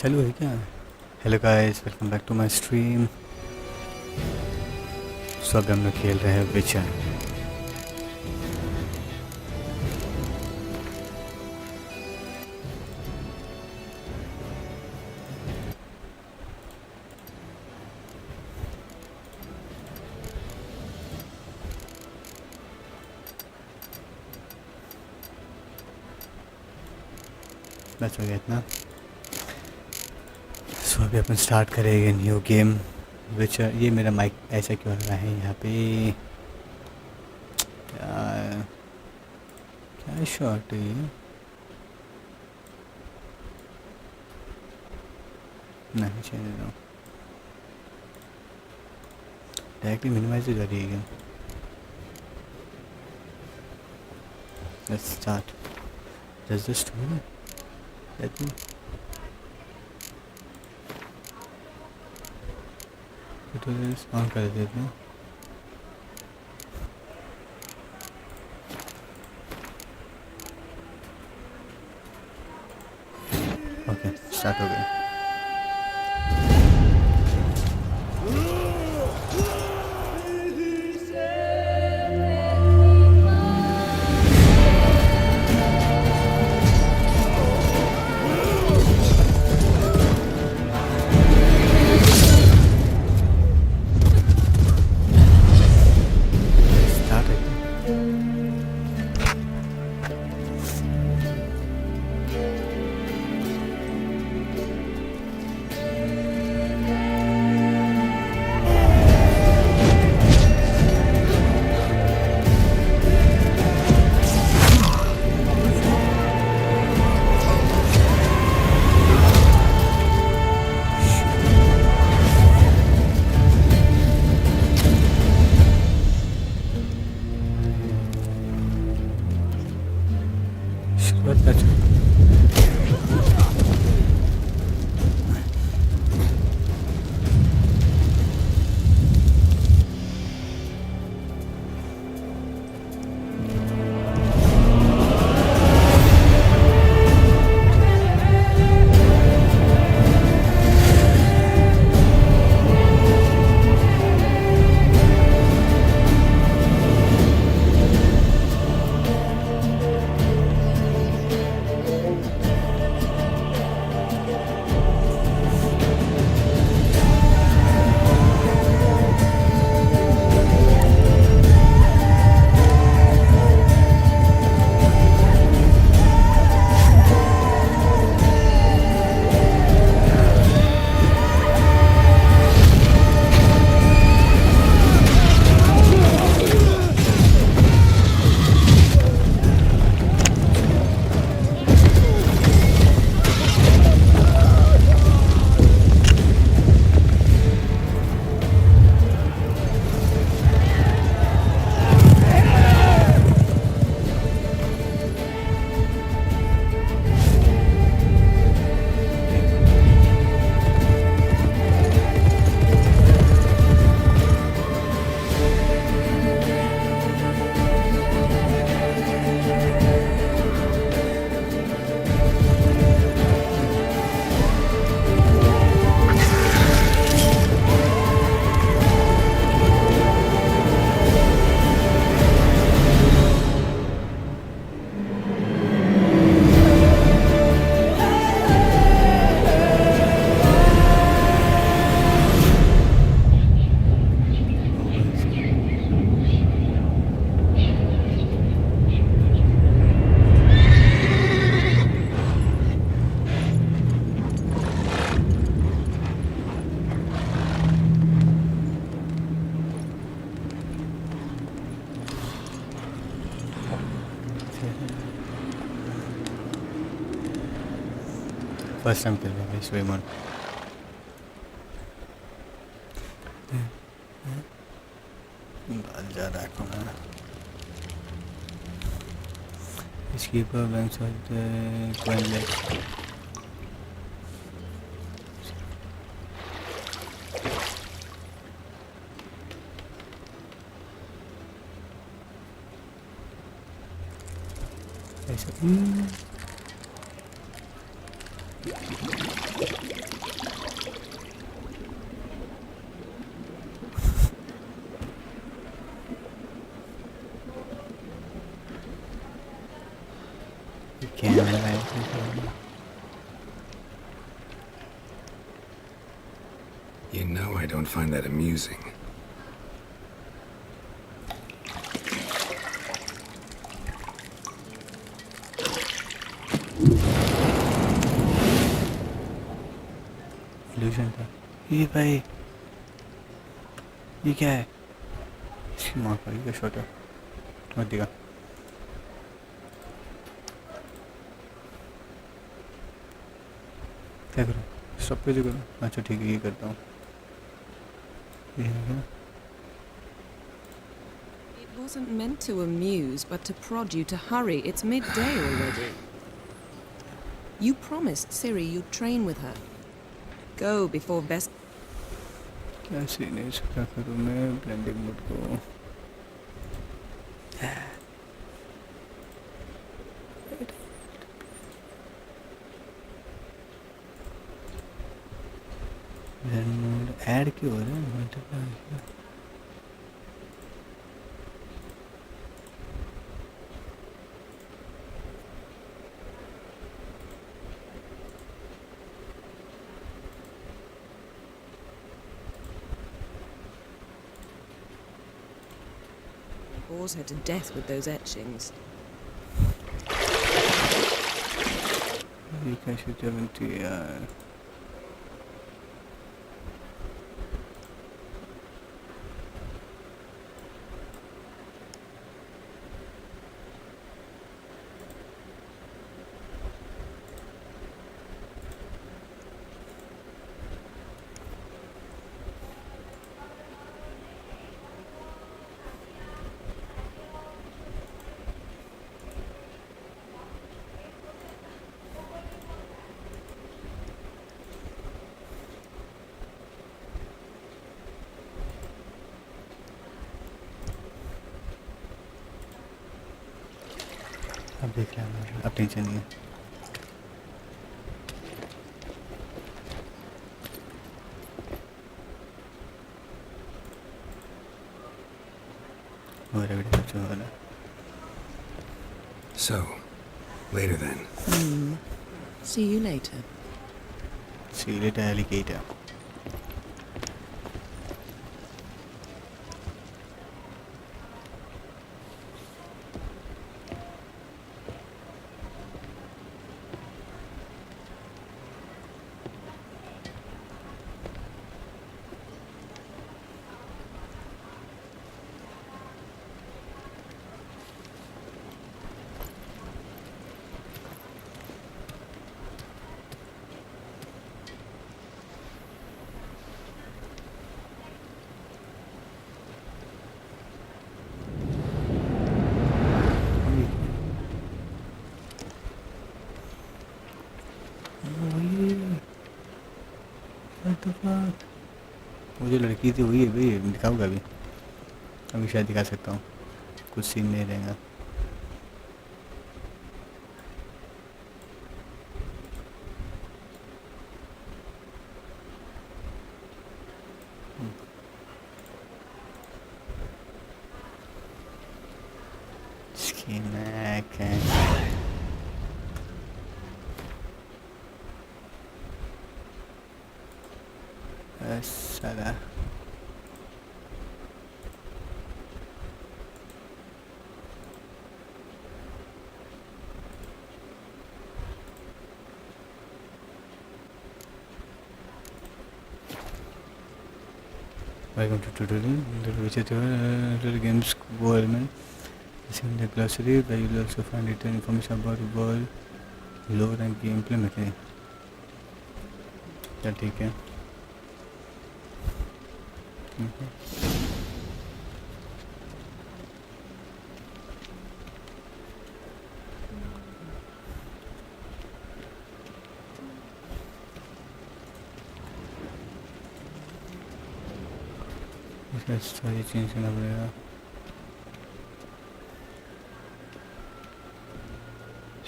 चालू है क्या? Hello guys, welcome back to my stream. सो अभी हम लोग खेल रहे हैं विचर। बस हो गया इतना। सो अभी अपन स्टार्ट करेंगे न्यू गेम विचर। ये मेरा माइक ऐसा क्यों हो रहा है यहाँ पे? क्या क्या शॉट है ये? नहीं चाहिए दो। डायरेक्टली मिनिमाइज हो जा रही है game. Let's start. Just the story. Let me on कर देते हैं। ओके, स्टार्ट हो गया। स्टार्ट है। शुरुआत कर चुके। फर्स्ट टाइम खेल रहे हैं इस वेमन। बाल जा रहा है कौन? इसकी पर बैंक कॉइन लेट। ऐसा कैमरा है You know I don't find that amusing. Illusion था ये भाई ये क्या है इसकी माँ का ये शॉट है मत दिखा क्या करूँ सब पे जो करूँ अच्छा ठीक है ये करता हूँ ये है क्या It wasn't meant to amuse, but to prod you to hurry. It's midday already. You promised Ciri you'd train with her. Go before Vest. क्या सीन है इसका क्या करूँ मैं ब्लेंडिंग मोड को ऐड क्यों हो रहा है मतलब Bores her to death with those etchings. ये कैसे बनती है यार अब देख रहे हैं अब टेंशन नहीं है हो रहा है कुछ हो रहा है So, later then. See you later. See you later, alligator. वो जो लड़की थी वही है भाई दिखाऊंगा अभी अभी शायद दिखा सकता हूँ कुछ सीन नहीं रहेगा साला Welcome to tutorial. Little games go element. In the glossary, where you will also find detailed information about the world, lore and gameplay mechanic. चल ठीक है इसका सारी चेंज करना पड़ेगा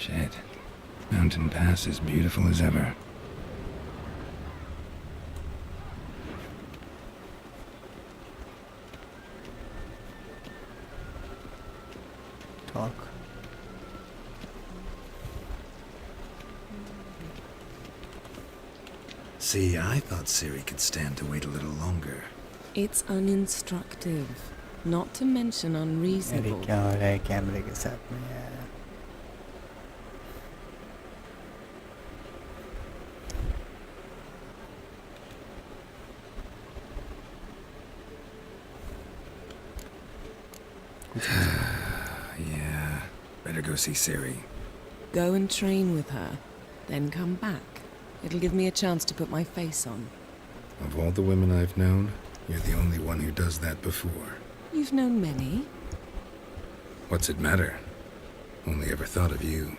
Shit. Mountain Pass is beautiful as ever. talk See, I thought Siri could stand to wait a little longer. It's uninstructive, not to mention अरे unreasonable. क्या हो रहा है कैमरे के साथ में यार? Yeah, better go see Siri. Go and train with her, then come back. It'll give me a chance to put my face on. Of all the women I've known, you're the only one who does that before. You've known many. What's it matter? Only ever thought of you.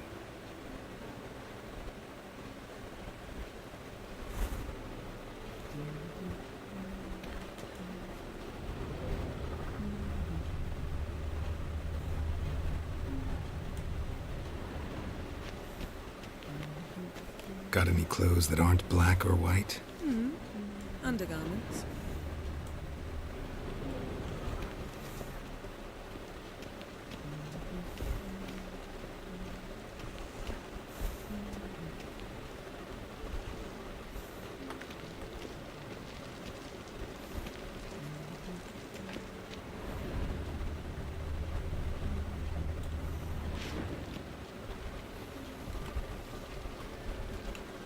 Got any clothes that aren't black or white? Undergarments.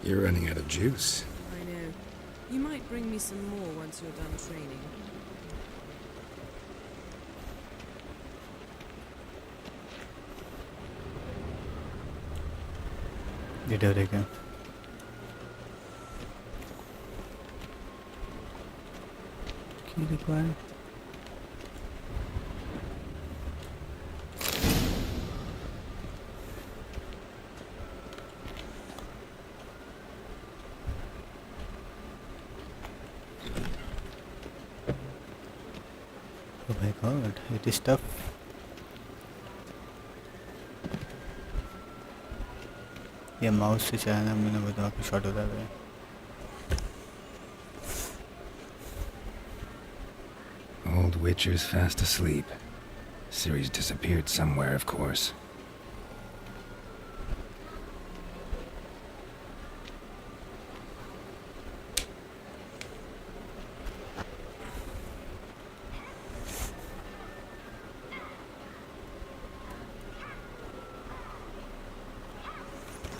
You're running out of juice. I know. You might bring me some more once you're done training. ये डरेगा की require Oh my god, it is tough. ये mouse से चलाना मैंने बताया कि shot होता है. Old Witcher's fast asleep. Ciri's disappeared somewhere, of course.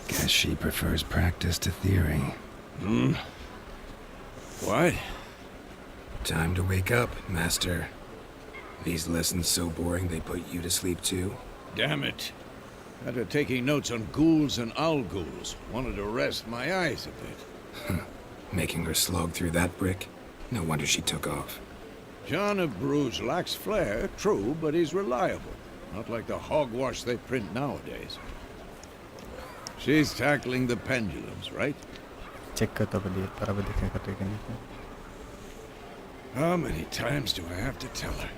Guess she prefers practice to theory. What? Time to wake up, Master. These lessons so boring they put you to sleep too? Damn it. After taking notes on ghouls and owl ghouls, wanted to rest my eyes a bit. Making her slog through that brick? No wonder she took off. John of Bruges lacks flair, true, but he's reliable. Not like the hogwash they print nowadays. She's tackling the pendulums, right? Check करता पड़ेगा बराबर देखने का track नहीं. How many times do I have to tell her?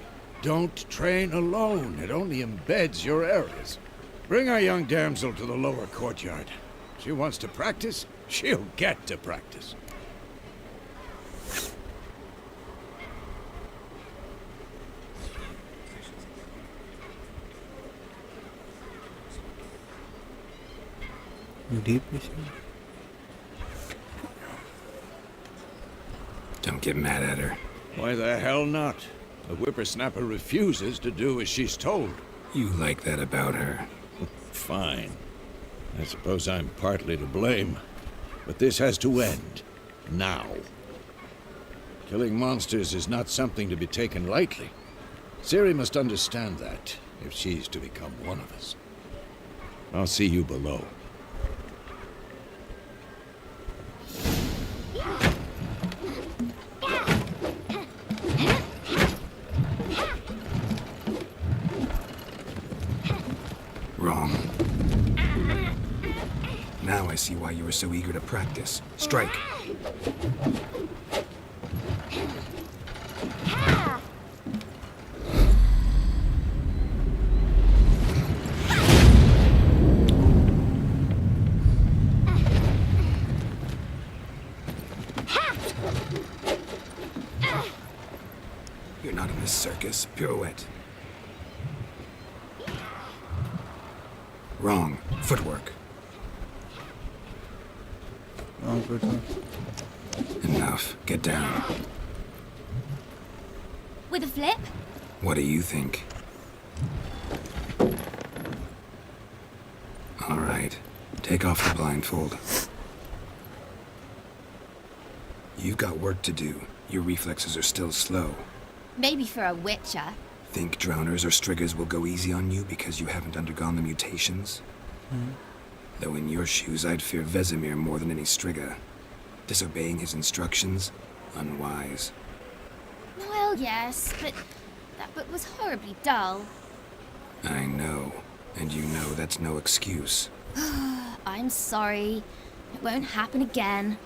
Don't train alone. It only embeds your errors. Bring our young damsel to the lower courtyard. She wants to practice, she'll get to practice. Deep. Don't get mad at her. Why the hell not? The whippersnapper refuses to do as she's told. You like that about her. Fine. I suppose I'm partly to blame. But this has to end. Now. Killing monsters is not something to be taken lightly. Ciri must understand that, if she's to become one of us. I'll see you below. Wrong. Now I see why you were so eager to practice. Strike. You're not in this circus. Pirouette. Wrong. Footwork. Wrong footwork. Enough. Get down. With a flip? What do you think? All right. Take off the blindfold. You've got work to do. Your reflexes are still slow. Maybe for a witcher. Think drowners or striggers will go easy on you because you haven't undergone the mutations? Though in your shoes, I'd fear Vesemir more than any strigger. Disobeying his instructions? Unwise. Well, yes, but that book was horribly dull. I know. And you know that's no excuse. I'm sorry. It won't happen again.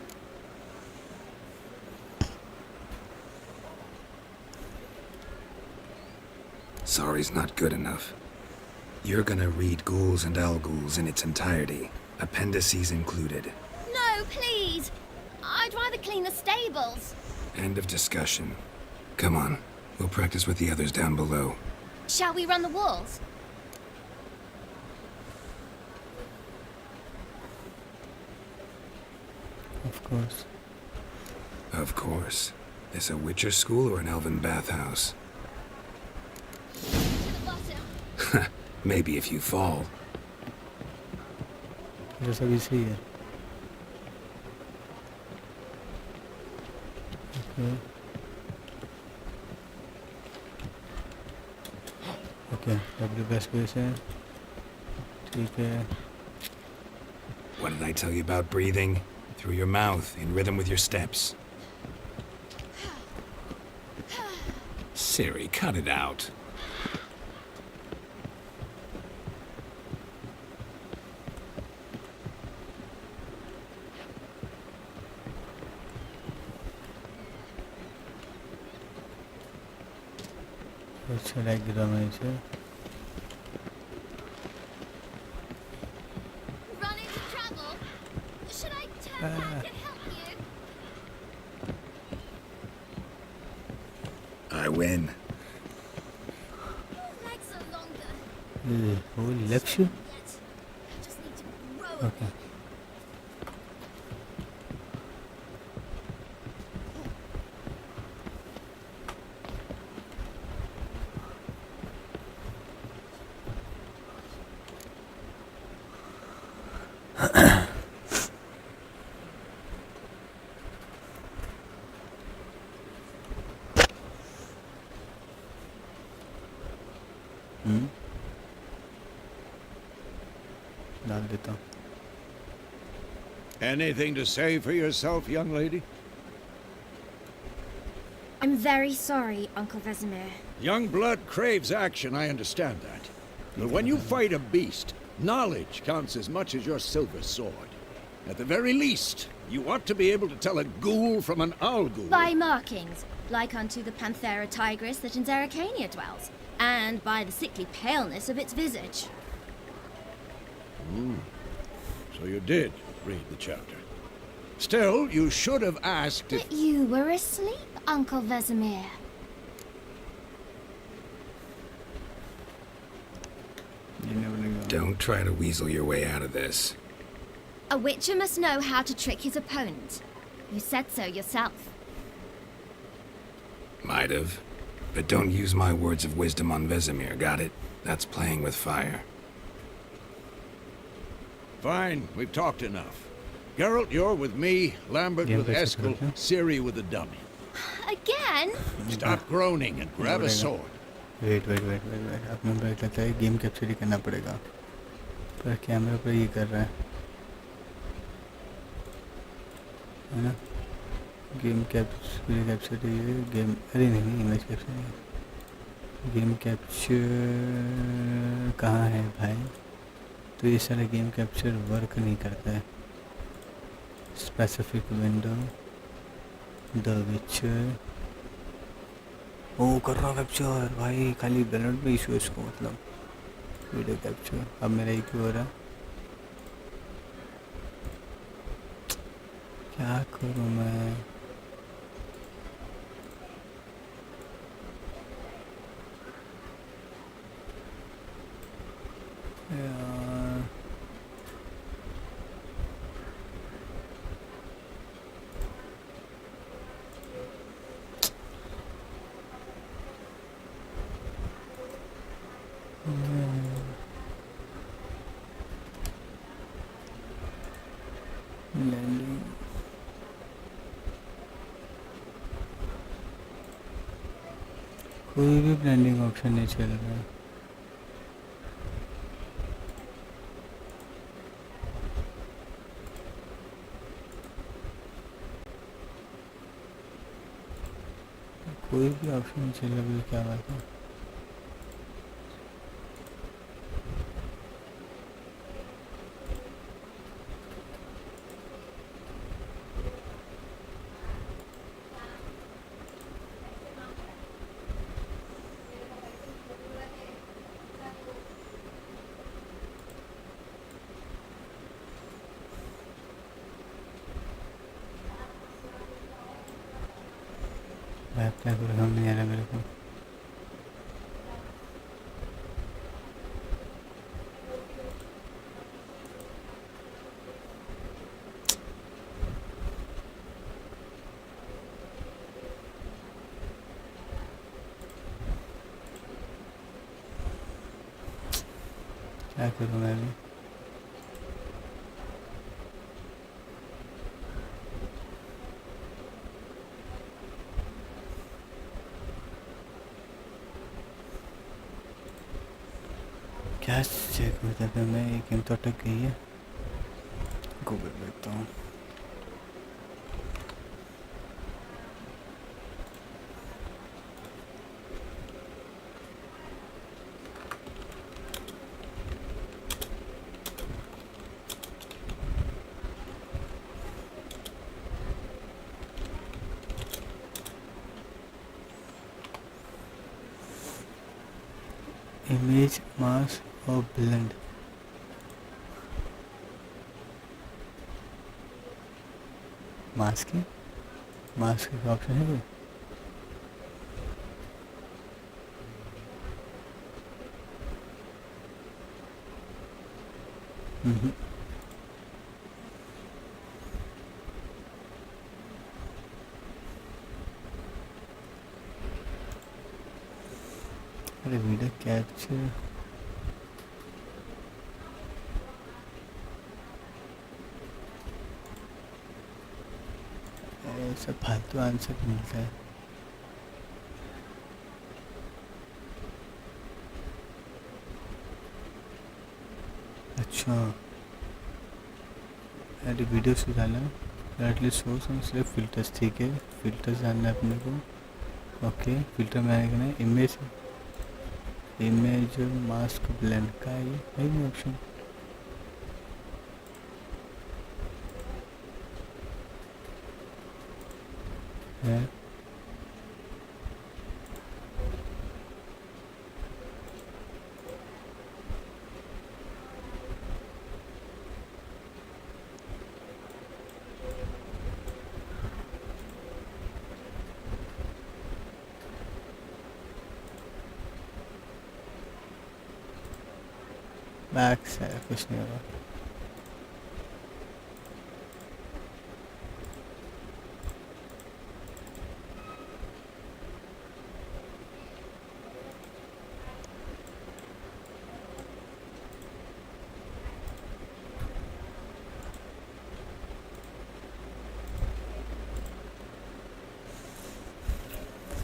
Sorry's not good enough. You're gonna read Ghouls and Alghouls in its entirety, appendices included. No, please! I'd rather clean the stables. End of discussion. Come on, we'll practice with the others down below. Shall we run the walls? Of course. Of course. This a Witcher school or an elven bathhouse? To the bottom. Maybe if you fall. जैसा भी सही है. Okay. Okay, W best place है. ठीक है. What did I tell you about breathing? Through your mouth, in rhythm with your steps. Siri, cut it out. अच्छा like गिरा मैं इसे. Run into trouble? Should I turn back and help you? I win. Your legs are longer. Holy lecture. Yet. I just need to grow a Okay. bit. डाल देता हूँ. Anything to say for yourself, young lady? I'm very sorry, Uncle Vesemir. Young blood craves action, I understand that. But when you fight a beast, knowledge counts as much as your silver sword. At the very least, you ought to be able to tell a ghoul from an alghoul. By markings, like unto the Panthera tigris that in Zeracania dwells, and by the sickly paleness of its visage. So you did read the chapter. Still, you should have asked if... But you were asleep, Uncle Vesemir. You never know. Don't try to weasel your way out of this. A witcher must know how to trick his opponent. You said so yourself. Might have. But don't use my words of wisdom on Vesemir, got it? That's playing with fire. Fine, we've talked enough. Geralt, you're with me, Lambert Yeah, with that's Eskel, okay. Ciri with the dummy. Again? Stop groaning and grab a sword. Wait अब मैं break लगता है. Game capture ही करना पड़ेगा. पर camera पर ये कर रहा है ना. गेम कैप्चर ये गेम. अरे नहीं इमेज कैप्चर नहीं. गेम कैप्चर कहाँ है भाई. तो ये सारा गेम कैप्चर वर्क नहीं करता है. स्पेसिफिक विंडो द विचर. ओ कर रहा कैप्चर भाई. खाली बैलेंस में इशू है इसको. मतलब वीडियो कैप्चर. अब मेरा एक ही हो रहा है. क्या करूँ मैं. यार लैंडिंग कोई भी ब्लेंडिंग ऑप्शन नहीं चल रहा। कोई भी ऑप्शन नहीं चल रहा, क्या बात है। मैप क्या करूँ, नहीं आ रहा मेरे को। क्या करूँ मैं अभी। क्या चेक मतलब मैं एक गेम तो अटक गई है। गूगल देखता हूँ। इमेज मास्क और ब्लेंड। मास्क का ऑप्शन है कोई? हम्म। अरे वीडियो कैप्चर ऐसा फालतू आंसर मिलता है। अच्छा अरे वीडियो से डालना डायरेक्टली सोर्स और सिर्फ फिल्टर्स। ठीक है, फिल्टर्स डालना है अपने को। ओके फिल्टर में आएगा ना इमेज मास्क ब्लेंड का ये है नहीं ऑप्शन। है मैक्स है, कुछ नहीं होगा।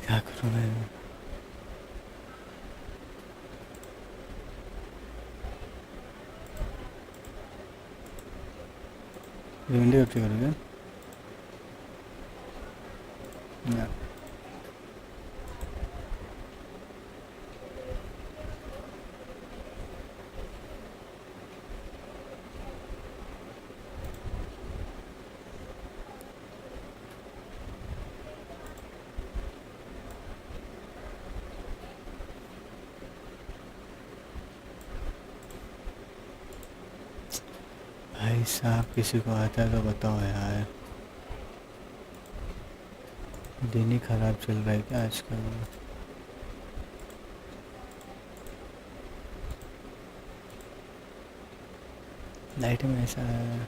क्या करूँ मैं? विंडो कैप्चर करोगे ना? भाई साहब किसी को आता है तो बताओ यार। दिन ही खराब चल रहा है क्या आजकल? लाइट में ऐसा है।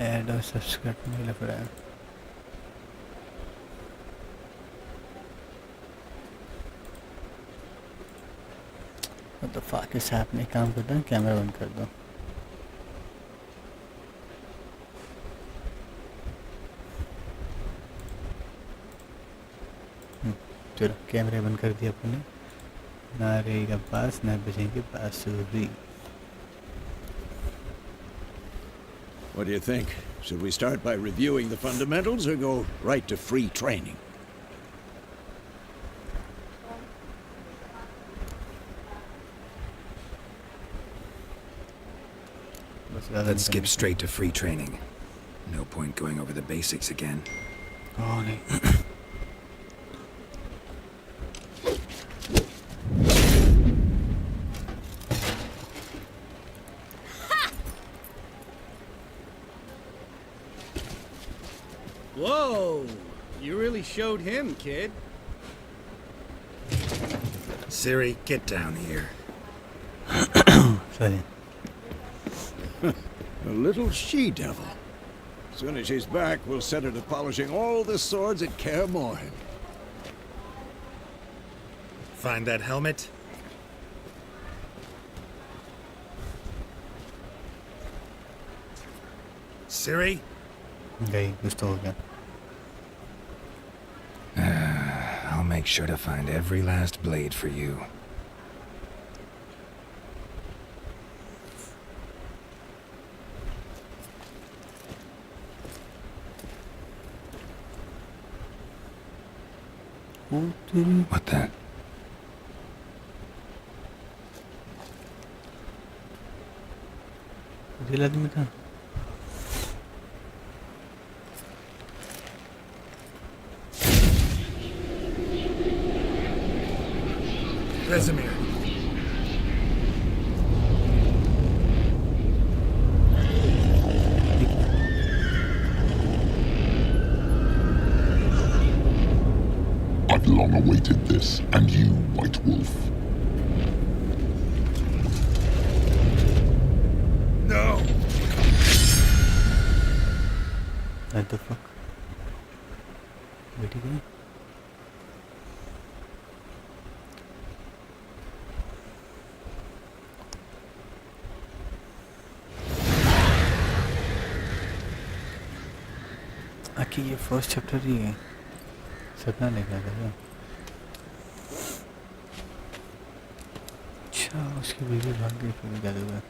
ऐड और सब्सक्राइब नहीं लग रहा है. What the fuck is happening? काम करता है, कैमरा बंद कर दो. चलो कैमरा बंद कर दिया अपने. ना रहेगा पास, ना बजेंगे बांसुरी. What do you think? Should we start by reviewing the fundamentals or go right to free training? Let's skip straight to free training. No point going over the basics again. Oh, नहीं. Whoa! You really showed him, kid. Siri, get down here. Sorry. A little she-devil. As soon as she's back, we'll set her to polishing all the swords at Kaer Morhen. Find that helmet? Siri? गई कुछ तो हो गया. I'll make sure to find every last blade for you. What the? Real आदमी था. Vesemir. I've long awaited this, and you, White Wolf. No! What the fuck? बेटी गई. आखिर ये फर्स्ट चैप्टर ही है. सपना देखा था क्या? अच्छा उसकी बीवी भाग गई फिर क्या हुआ?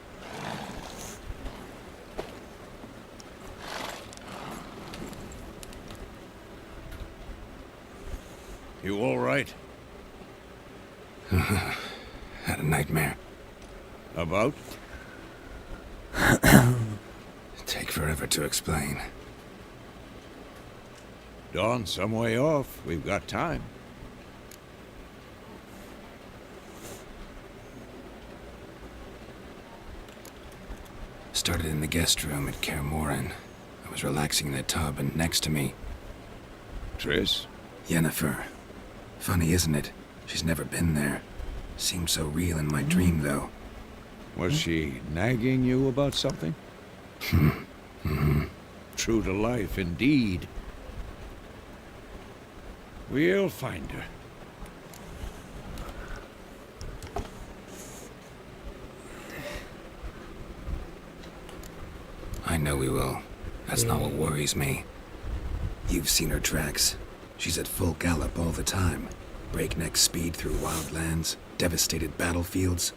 You all right? Had a nightmare. About? Take forever to explain. Dawn's some way off. We've got time. Started in the guest room at Kaer Morhen. I was relaxing in the tub, and next to me, Triss? Yennefer. Funny, isn't it? She's never been there. Seemed so real in my dream, though. Was she nagging you about something? True to life, indeed. We'll find her. I know we will. That's not what worries me. You've seen her tracks. She's at full gallop all the time. Breakneck speed through wild lands, devastated battlefields.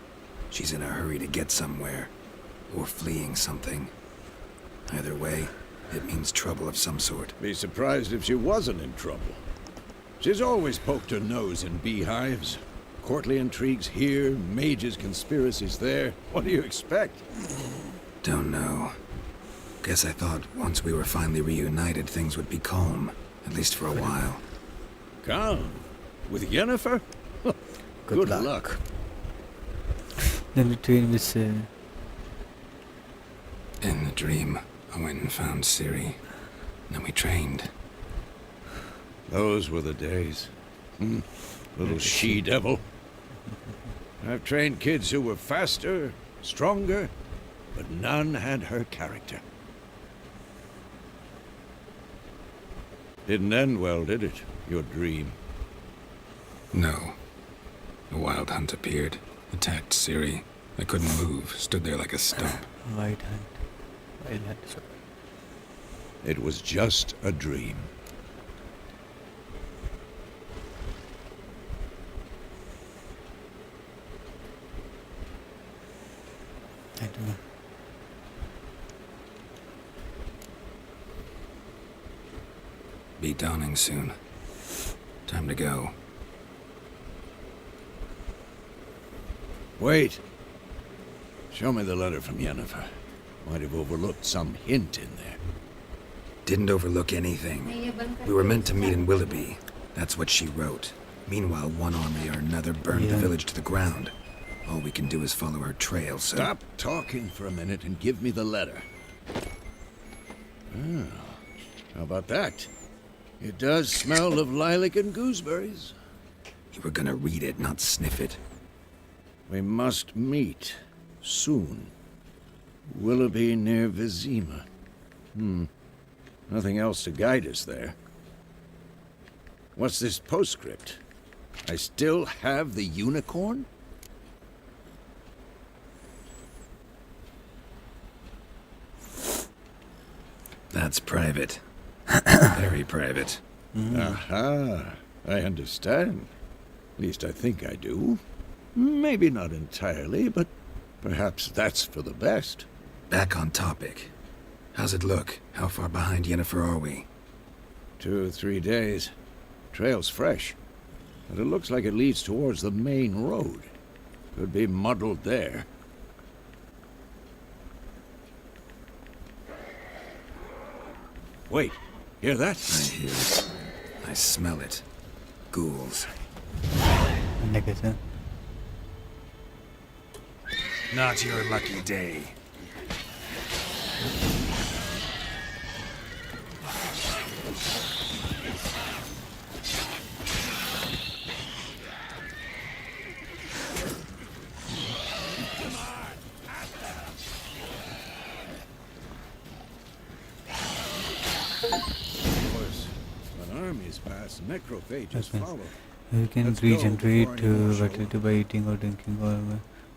She's in a hurry to get somewhere. Or fleeing something. Either way, it means trouble of some sort. Be surprised if she wasn't in trouble. She's always poked her nose in beehives. Courtly intrigues here, mages' conspiracies there. What do you expect? Don't know. Guess I thought once we were finally reunited, things would be calm. At least for a while. Calm? With Yennefer? Good luck. Then between this. In the dream, I went and found Ciri. Then we trained. Those were the days. Little she-devil. I've trained kids who were faster, stronger, but none had her character. Didn't end well, did it? Your dream. No. A wild hunt appeared, attacked Ciri. I couldn't move, stood there like a stump. White hunt. Wild hunt. Sorry. It was just a dream. I do. Be dawning soon. Time to go. Wait. Show me the letter from Yennefer. Might have overlooked some hint in there. Didn't overlook anything. We were meant to meet in Willoughby. That's what she wrote. Meanwhile, one army or another burned the village to the ground. All we can do is follow her trail, so... Stop talking for a minute and give me the letter. Ah, how about that? It does smell of lilac and gooseberries. You were gonna read it, not sniff it. We must meet. Soon. Willoughby near Vizima. Nothing else to guide us there. What's this postscript? I still have the unicorn? That's private. Very private. Aha, I understand. At least I think I do. Maybe not entirely, but perhaps that's for the best. Back on topic. How's it look? How far behind Yennefer are we? 2 or 3 days. Trail's fresh, but it looks like it leads towards the main road. Could be muddled there. Wait, hear that? I hear it. I smell it. Ghouls. अंडा कैसे? Not your lucky day. When armies pass, necrophages Okay. follow. You can Let's go regenerate before anyone show vitality by eating or drinking or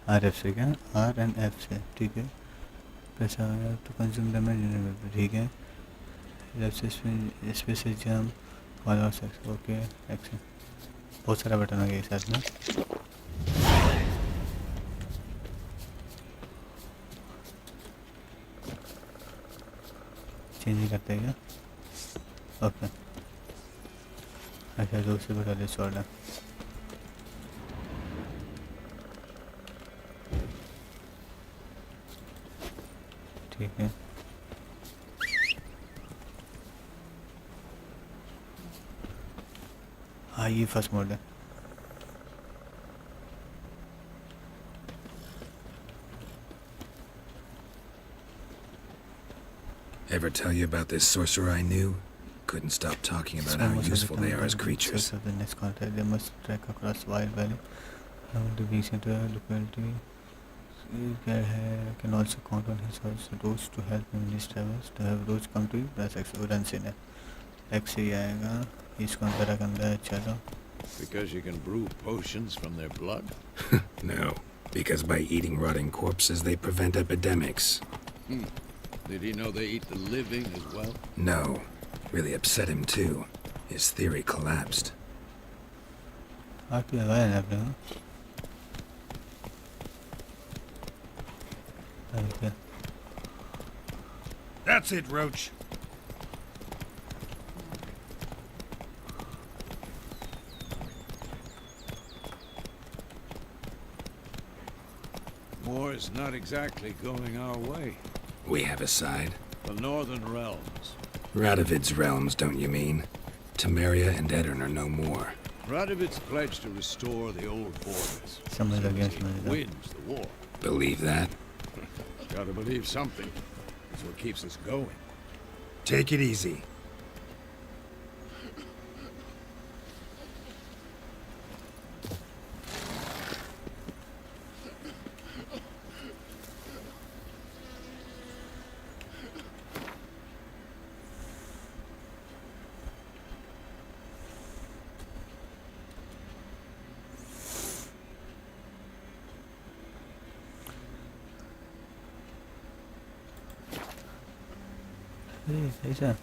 RF से क्या R and F से ठीक है पैसा आया तो कंज्यूम डैमेज ठीक है लेफ्ट से स्पेस जंप ऑल और सेक्स ओके एक्शन बहुत सारा बटन आ गया साथ में चेंज नहीं करते क्या ओके अच्छा दूसरे बता दे सॉल्ट ठीक है हाँ ये फर्स्ट मोड है Ever tell you about this sorcerer I knew? Couldn't stop talking about how useful they are as creatures. The next contact they must trek across wild valley. The recent locality can also count on his those to help him in his travels. To have those come to you, that's experience in it. X ही आएगा इसको अंदर अंदर चलो. Because you can brew potions from their blood? No, because by eating rotting corpses they prevent epidemics. Did he know they eat the living as well? No. Really upset him too. His theory collapsed. आप भी लगाया ना आपने हाँ? That's it, Roach. War is not exactly going our way. We have a side. The Northern Realms. Radovid's realms, don't you mean? Temeria and Edirn are no more. Radovid's pledged to restore the old borders. समझ लगा समझ लगा. Wins the war. Believe that? Gotta believe something. That's what keeps us going. Take it easy. अरे ऐसा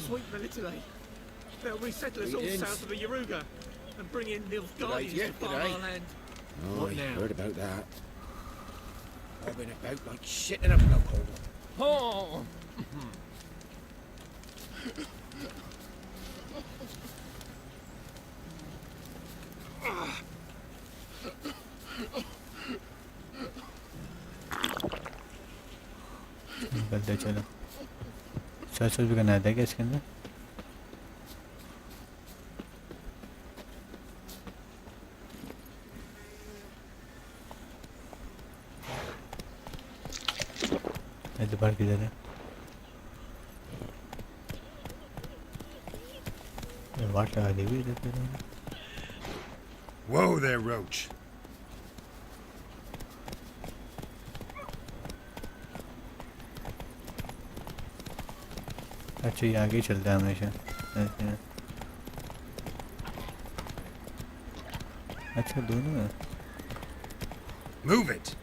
Sweet Melitele. They'll resettle us all south of the Yaruga and bring in Nil's guardians to farm our land. Oh, What I now? heard about that. I've been about like shit in a bloke hole. Oh! निकलते चलो 700 रुपये का नादा है क्या इसके अंदर दोबारा किधर है वाट लगा दी हुई इधर पे Whoa there, Roach. अच्छा ये आगे ही चलता है हमेशा अच्छा दोनों है Move it.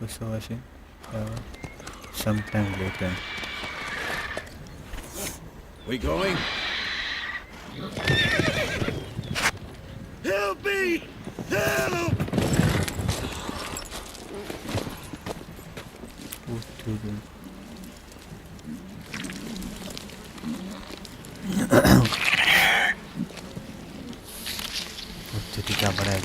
उस वजह से sometime later We going? Help me! Help! क्या बड़ा है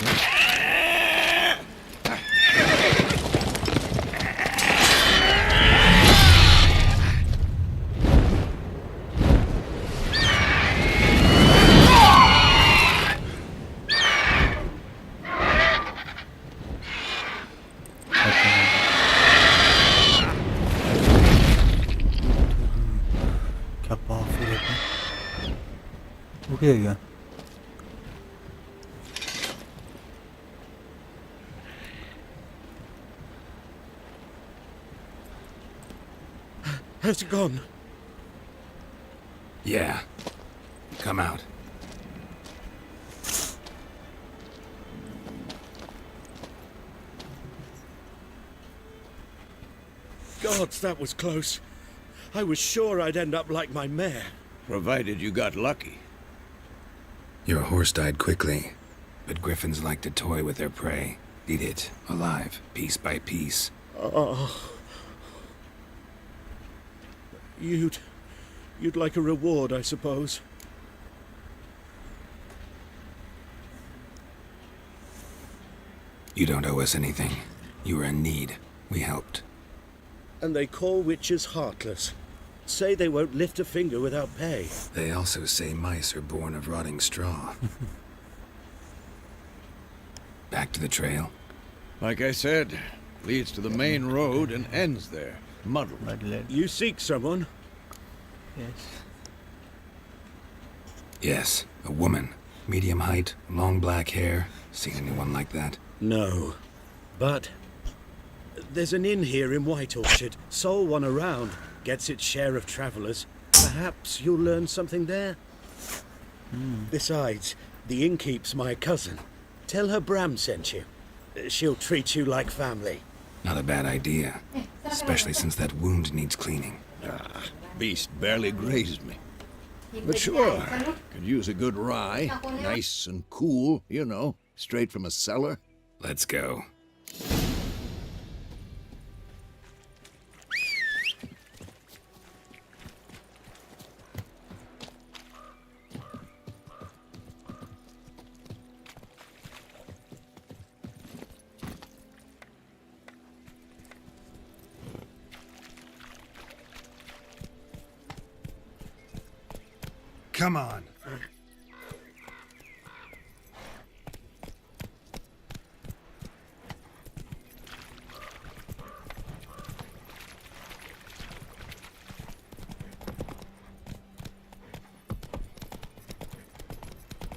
क्या पावरफुल है वो क्या गया How's it gone? Yeah. Come out. Gods, that was close. I was sure I'd end up like my mare. Provided you got lucky. Your horse died quickly, but griffins like to toy with their prey. Eat it, alive, piece by piece. Oh. You'd like a reward, I suppose. You don't owe us anything. You were in need. We helped. And they call witches heartless. Say they won't lift a finger without pay. They also say mice are born of rotting straw. Back to the trail. Like I said, leads to the main road and ends there. Muddled. You seek someone? Yes. Yes, a woman. Medium height, long black hair. Seen anyone like that? No. But there's an inn here in White Orchard. Sole one around. Gets its share of travelers. Perhaps you'll learn something there. Besides, the innkeep's my cousin. Tell her Bram sent you. She'll treat you like family. Not a bad idea. Especially since that wound needs cleaning. Beast barely grazed me. But sure, could use a good rye. Nice and cool, you know, straight from a cellar. Let's go. Come on.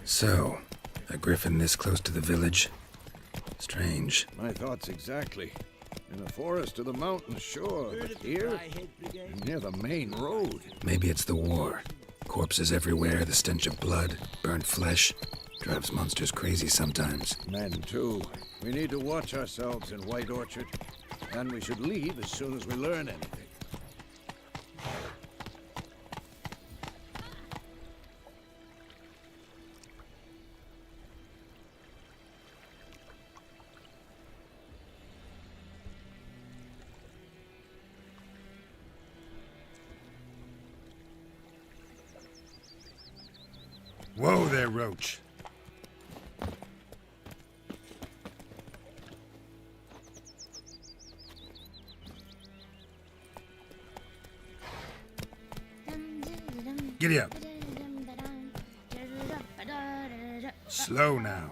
So, a griffin this close to the village? Strange. My thoughts exactly. In the forest or the mountains, sure, but here, near the main road. Maybe it's the war. Corpses everywhere, the stench of blood, burnt flesh. Drives monsters crazy sometimes. Men, too. We need to watch ourselves in White Orchard. And we should leave as soon as we learn anything. Whoa there, Roach. Giddy up. Slow now.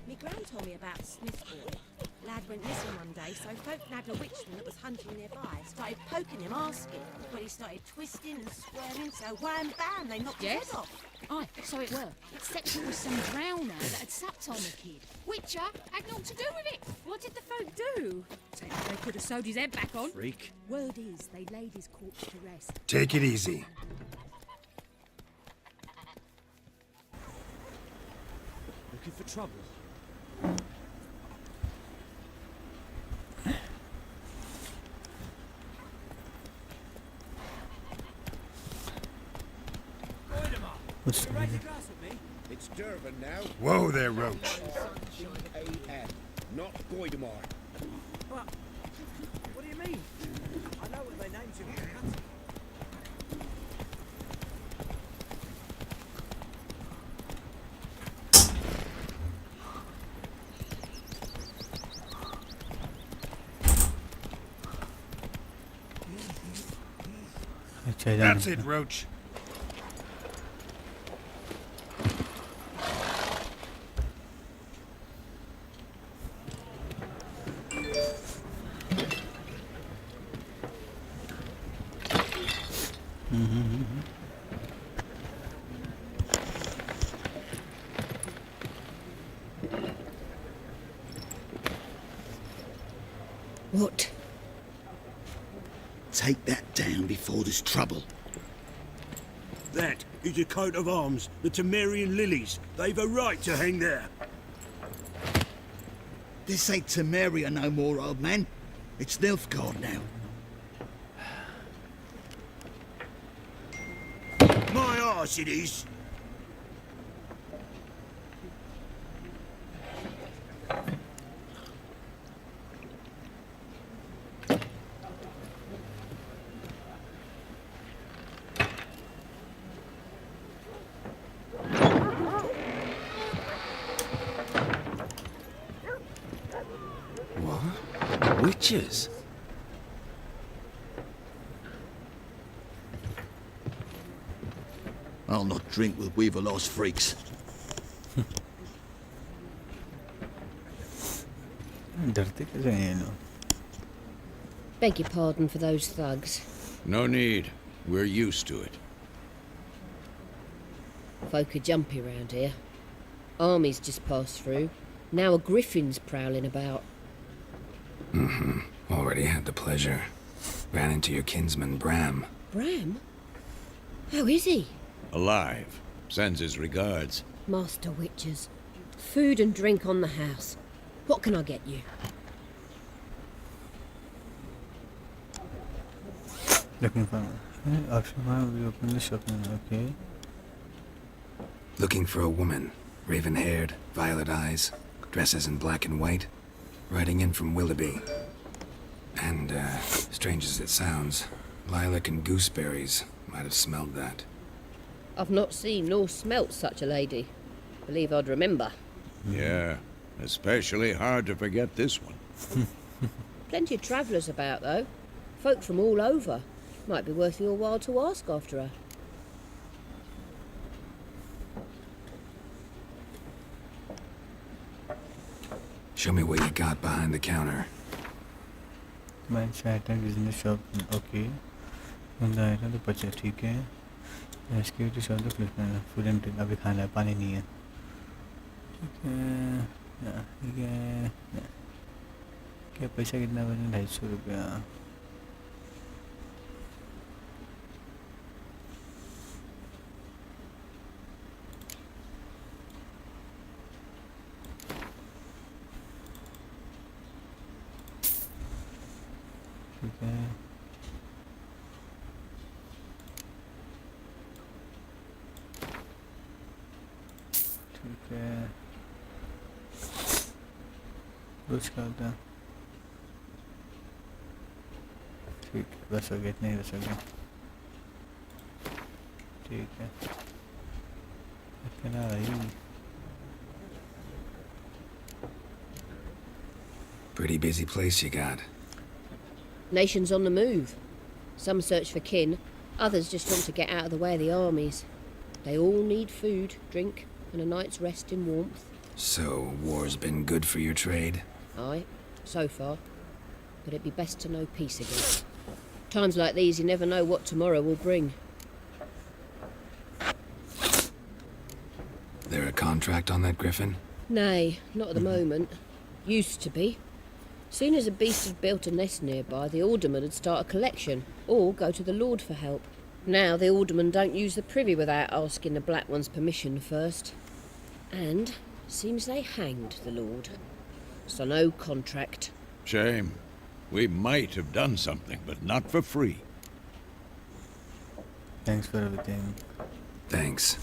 Me gran told me about Smith's boy. Lad went missing one day, so folk nabbed a witchman that was hunting nearby. Started poking him, asking. When he started twisting and squirming, so wham bam, they knocked his head off. Aye, so it were. Except it was some drowner that had supped on the kid. Witcher had naught to do with it. What did the folk do? Said they could have sewed his head back on. Freak. Word is, they laid his corpse to rest. Take it easy. Looking for trouble? What's the matter? It's Durban now. Whoa there, Roach. G-A-N, not Goidemar. What do you mean? I know what their names are. अच्छा That's it, Roach. What? Take that down before there's trouble. That is a coat of arms, the Temerian lilies. They've a right to hang there. This ain't Temeria no more, old man. It's Nilfgaard now. My arse it is. What? Witches? I'll not drink with Weaver-lost freaks. डरते कैसे हैं ये लोग? Beg your pardon for those thugs. No need. We're used to it. Folk are jumpy round here. Armies just passed through. Now a griffin's prowling about. Already had the pleasure. Ran into your kinsman, Bram. Bram? How is he? Alive. Sends his regards. Master Witchers. Food and drink on the house. What can I get you? Looking for option one. We open the shop now. Okay. Looking for a woman. Raven-haired, violet eyes, dresses in black and white. Riding in from Willoughby. And, strange as it sounds, lilac and gooseberries might have smelled that. I've not seen nor smelt such a lady. Believe I'd remember. Yeah, especially hard to forget this one. Plenty of travellers about, though. Folk from all over. Might be worth your while to ask after her. Show me what you got behind the counter. मैं चाहता हूँ business shop okay बंदा आया था तो बच्चा ठीक है सिक्योरिटी शॉप तो फ्लिप करना फूड एंड ड्रिंक अभी खाना है पानी नहीं है ठीक है क्या पैसा कितना बना 250 रुपया ठीक है रोज का होता है ठीक है बस हो गया इतना ही बस हो गया ठीक है इतना ही Pretty busy place you got. Nations on the move. Some search for kin, others just want to get out of the way of the armies. They all need food, drink, and a night's rest in warmth. So, war's been good for your trade? Aye, so far. But it'd be best to know peace again. Times like these, you never know what tomorrow will bring. There a contract on that griffin? Nay, not at the moment. Used to be. Soon as a beast had built a nest nearby, the alderman would start a collection, or go to the Lord for help. Now the aldermen don't use the privy without asking the Black One's permission first. And seems they hanged the Lord. So no contract. Shame. We might have done something, but not for free. Thanks for everything. Thanks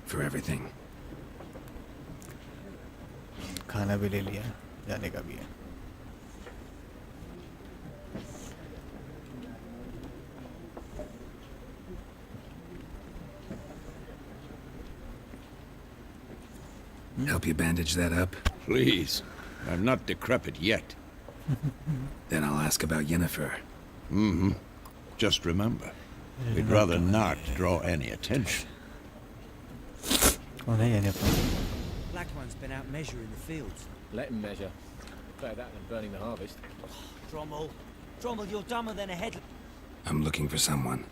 for everything. खाना भी ले लिया जाने का भी है Help you bandage that up? Please. I'm not decrepit yet. Then I'll ask about Yennefer. Mm-hmm. Just remember, we'd rather not draw any attention. Oh, hey, Yennefer. Black One's been out measuring the fields. Let him measure. Better that than burning the harvest. Drommel, you're dumber than a head. I'm looking for someone.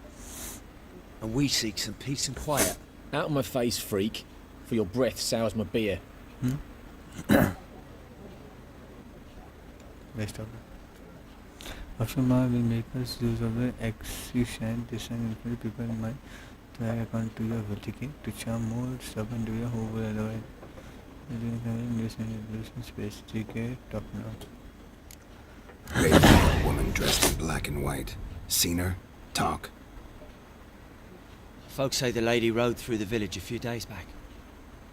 And we seek some peace and quiet. Out of my face, freak. For your breath sours my beer. Best of it. After my will make us use of the execution, discern infinite people in mind to act according to your ability to charm more stubborn to your who will otherwise. Space GK top now. Great woman dressed in black and white. Seen her? Talk. Folks say the lady rode through the village a few days back.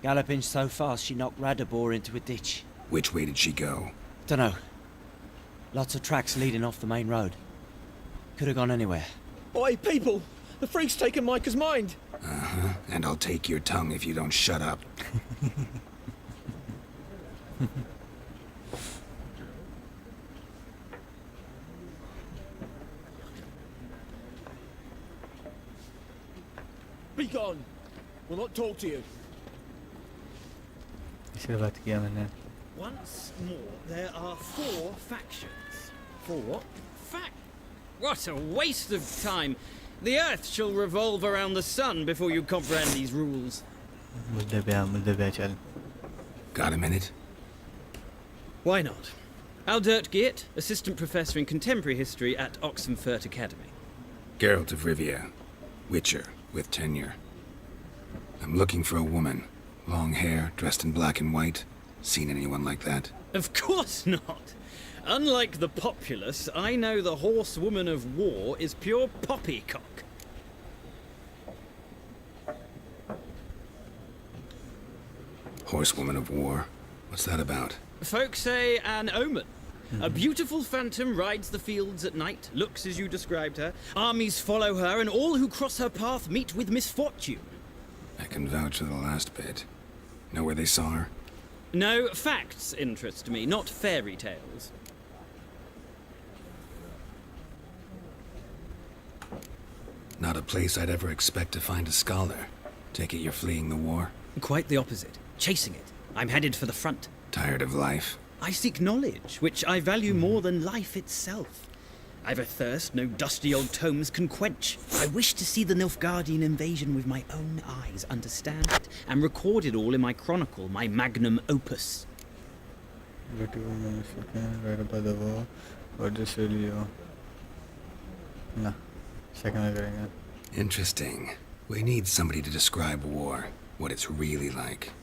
Galloping so fast she knocked Radabor into a ditch. Which way did she go? Dunno. Lots of tracks leading off the main road. Could have gone anywhere. Oi, people! The freak's taken Micah's mind! Uh-huh. And I'll take your tongue if you don't shut up. Be gone! We'll not talk to you. इससे बात किया मैंने Once more, there are 4 factions. 4? What a waste of time! The Earth shall revolve around the sun before you comprehend these rules. मुद्दे पे चल Got a minute? Why not? Aldert Geert, Assistant Professor in Contemporary History at Oxenfurt Academy. Geralt of Rivia. Witcher, with tenure. I'm looking for a woman. Long hair, dressed in black and white. Seen anyone like that? Of course not! Unlike the populace, I know the horsewoman of war is pure poppycock. Horsewoman of war? What's that about? Folk say an omen. A beautiful phantom rides the fields at night, looks as you described her. Armies follow her, and all who cross her path meet with misfortune. I can vouch for the last bit. Know where they saw her? No, facts interest me, not fairy tales. Not a place I'd ever expect to find a scholar. Take it you're fleeing the war? Quite the opposite. Chasing it. I'm headed for the front. Tired of life? I seek knowledge, which I value more than life itself. I've a thirst no dusty old tomes can quench. I wish to see the Nilfgaardian invasion with my own eyes, understand it, and record it all in my chronicle, my magnum opus. Right about the war, or just really nah, second करेंगे. Interesting. We need somebody to describe war, what it's really like.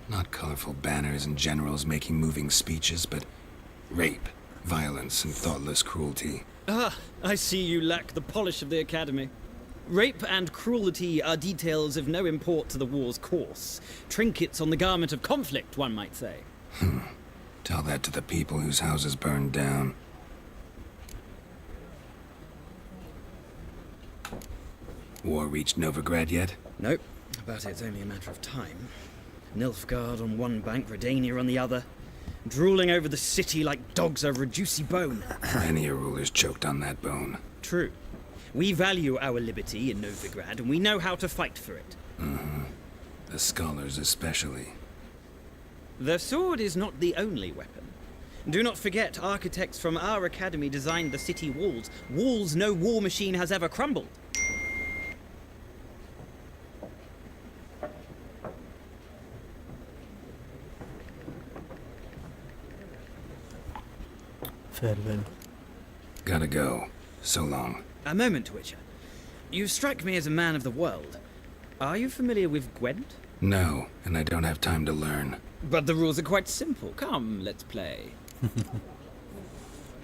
Not colorful banners and generals making moving speeches, but rape, violence, and thoughtless cruelty. Ah, I see you lack the polish of the Academy. Rape and cruelty are details of no import to the war's course. Trinkets on the garment of conflict, one might say. Tell that to the people whose houses burned down. War reached Novigrad yet? Nope, but it's only a matter of time. Nilfgaard on one bank, Redania on the other. Drooling over the city like dogs over a juicy bone. Many a ruler's choked on that bone. True. We value our liberty in Novigrad, and we know how to fight for it. The scholars especially. The sword is not the only weapon. Do not forget, architects from our academy designed the city walls. Walls no war machine has ever crumbled. Farewell. Gotta go. So long. A moment, Witcher. You strike me as a man of the world. Are you familiar with Gwent? No, and I don't have time to learn. But the rules are quite simple. Come, let's play.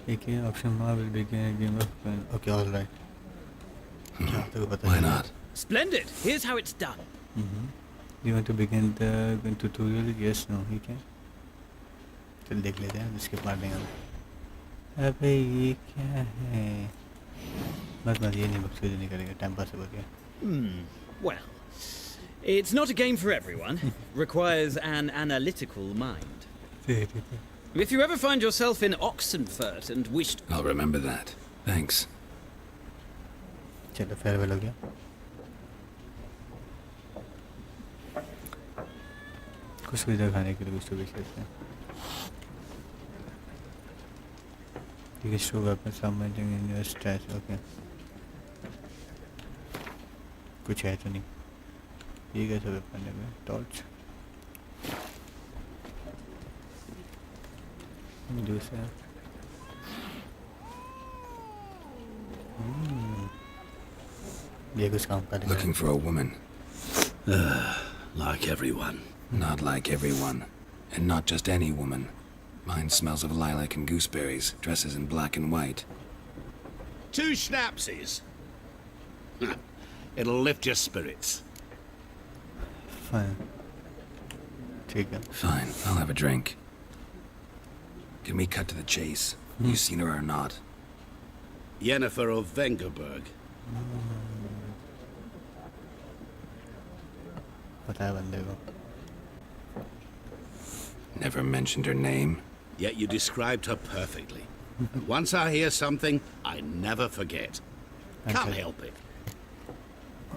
Okay, option will begin a game of... Okay, alright. Why not? Splendid! Here's how it's done. You want to begin the tutorial? Yes, no, he can. चल देख लेते हैं इसके part नहीं आना अबे ये क्या है बस ये नहीं बक्से नहीं करेगा टाइम पास हो गया Well, it's not a game for everyone. Requires an analytical mind. If you ever find yourself in Oxenfurt and wish... I'll remember that. Thanks. चलो farewell हो गया कुछ भी खाने के लिए कुछ तो बेच लेते हैं ठीक है show weapon submitting in your stats okay कुछ है तो नहीं ठीक है सब वेपन है टॉर्च दूसरा ये कुछ काम कर रहा है Looking for a woman. Like everyone. Not like everyone. And not just any woman. Mine smells of lilac and gooseberries, dresses in black and white. 2 schnapsies. It'll lift your spirits. Fine. ठीक है Fine, I'll have a drink. Can we cut to the chase? You seen her or not? Yennefer of Vengerberg. पता है बंदे को Never mentioned her name. Yet you described her perfectly. Once I hear something, I never forget. Can't help it.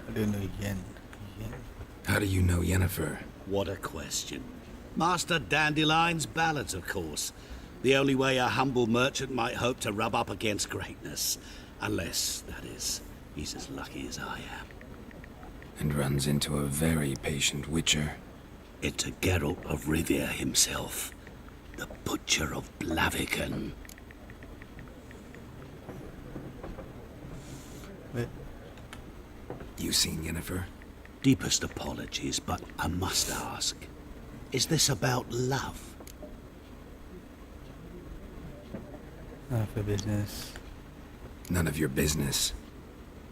I don't know Yen. How do you know Yennefer? What a question. Master Dandelion's ballads, of course. The only way a humble merchant might hope to rub up against greatness. Unless, that is, he's as lucky as I am. And runs into a very patient witcher. Into Geralt of Rivia himself. The Butcher of Blaviken. You seen Yennefer? Deepest apologies, but I must ask. Is this about love? For business. None of your business.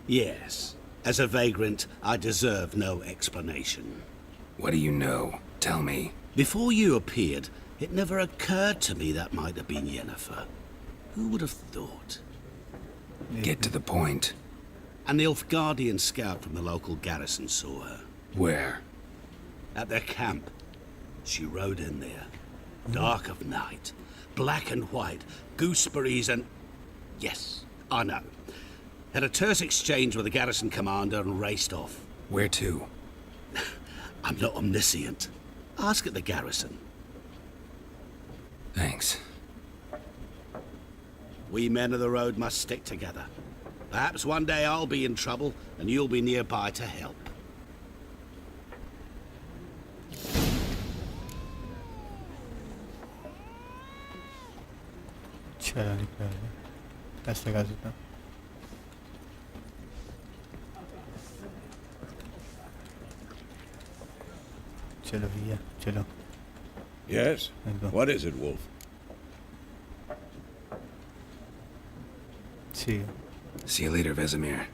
Yes. As a vagrant, I deserve no explanation. What do you know? Tell me. Before you appeared, it never occurred to me that might have been Yennefer. Who would have thought? Get to the point. An Nilfgaardian scout from the local garrison saw her. Where? At their camp. She rode in there. Dark of night. Black and white. Gooseberries and... Yes, I know. Had a terse exchange with the garrison commander and raced off. Where to? I'm not omniscient. Ask at the garrison. Thanks. We men of the road must stick together. Perhaps one day I'll be in trouble and you'll be nearby to help. चलो निकल कैसे कर सकता चलो भैया चलो Yes? What is it, Wolf? See you. See you later, Vesemir.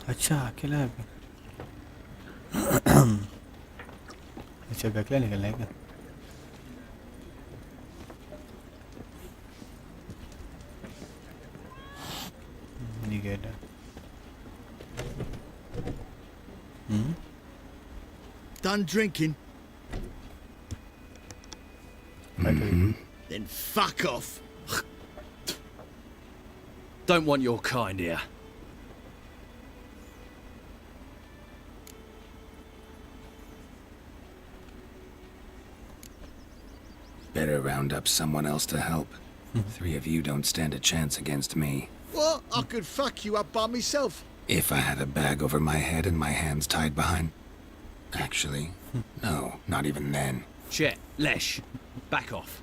अच्छा अकेला है अभी। अच्छा अकेला निकलना है क्या? नहीं गेट है। Done drinking? Then fuck off. Don't want your kind here. Better round up someone else to help. 3 of you don't stand a chance against me. What? I could fuck you up by myself. If I had a bag over my head and my hands tied behind... Actually, no, not even then. Chet, Lesh, back off.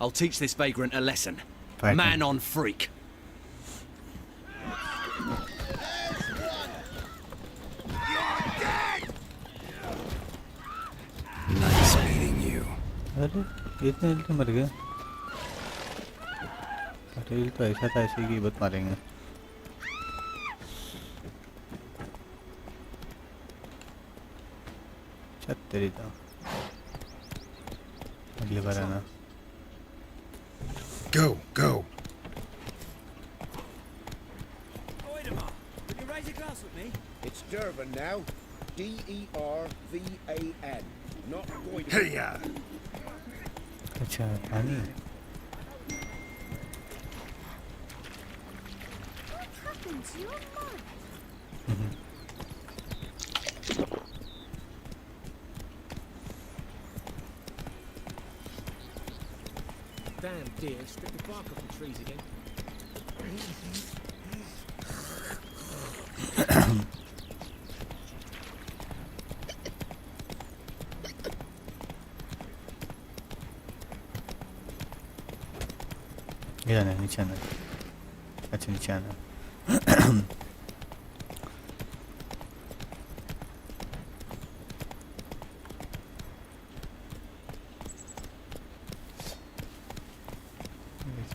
I'll teach this vagrant a lesson. Right. Man on freak. Nice meeting you. अरे इतने जल्दी मर गए? अरे तो ऐसा था, ऐसे की बत मारेंगे। तेरी तो अगली बार आना। Go, go. It's Durban now. D-E-R-V-A-N. Not Goydervan. Hey, अच्छा पानी। What happened to your mug? Damn deer, strip the bark off the trees again. ये जाना है, नीचे आना है। अच्छा नीचे आना है।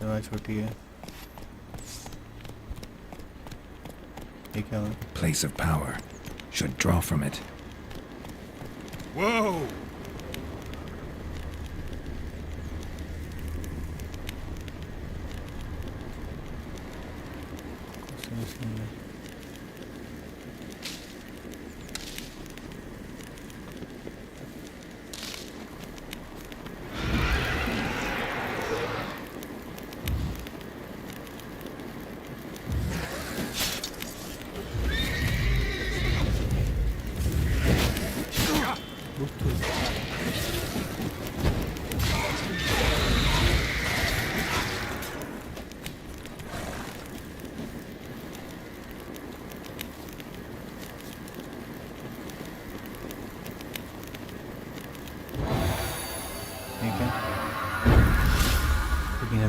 ये छोटी है। ये क्या हुआ? Place of power. Should draw from it. Whoa!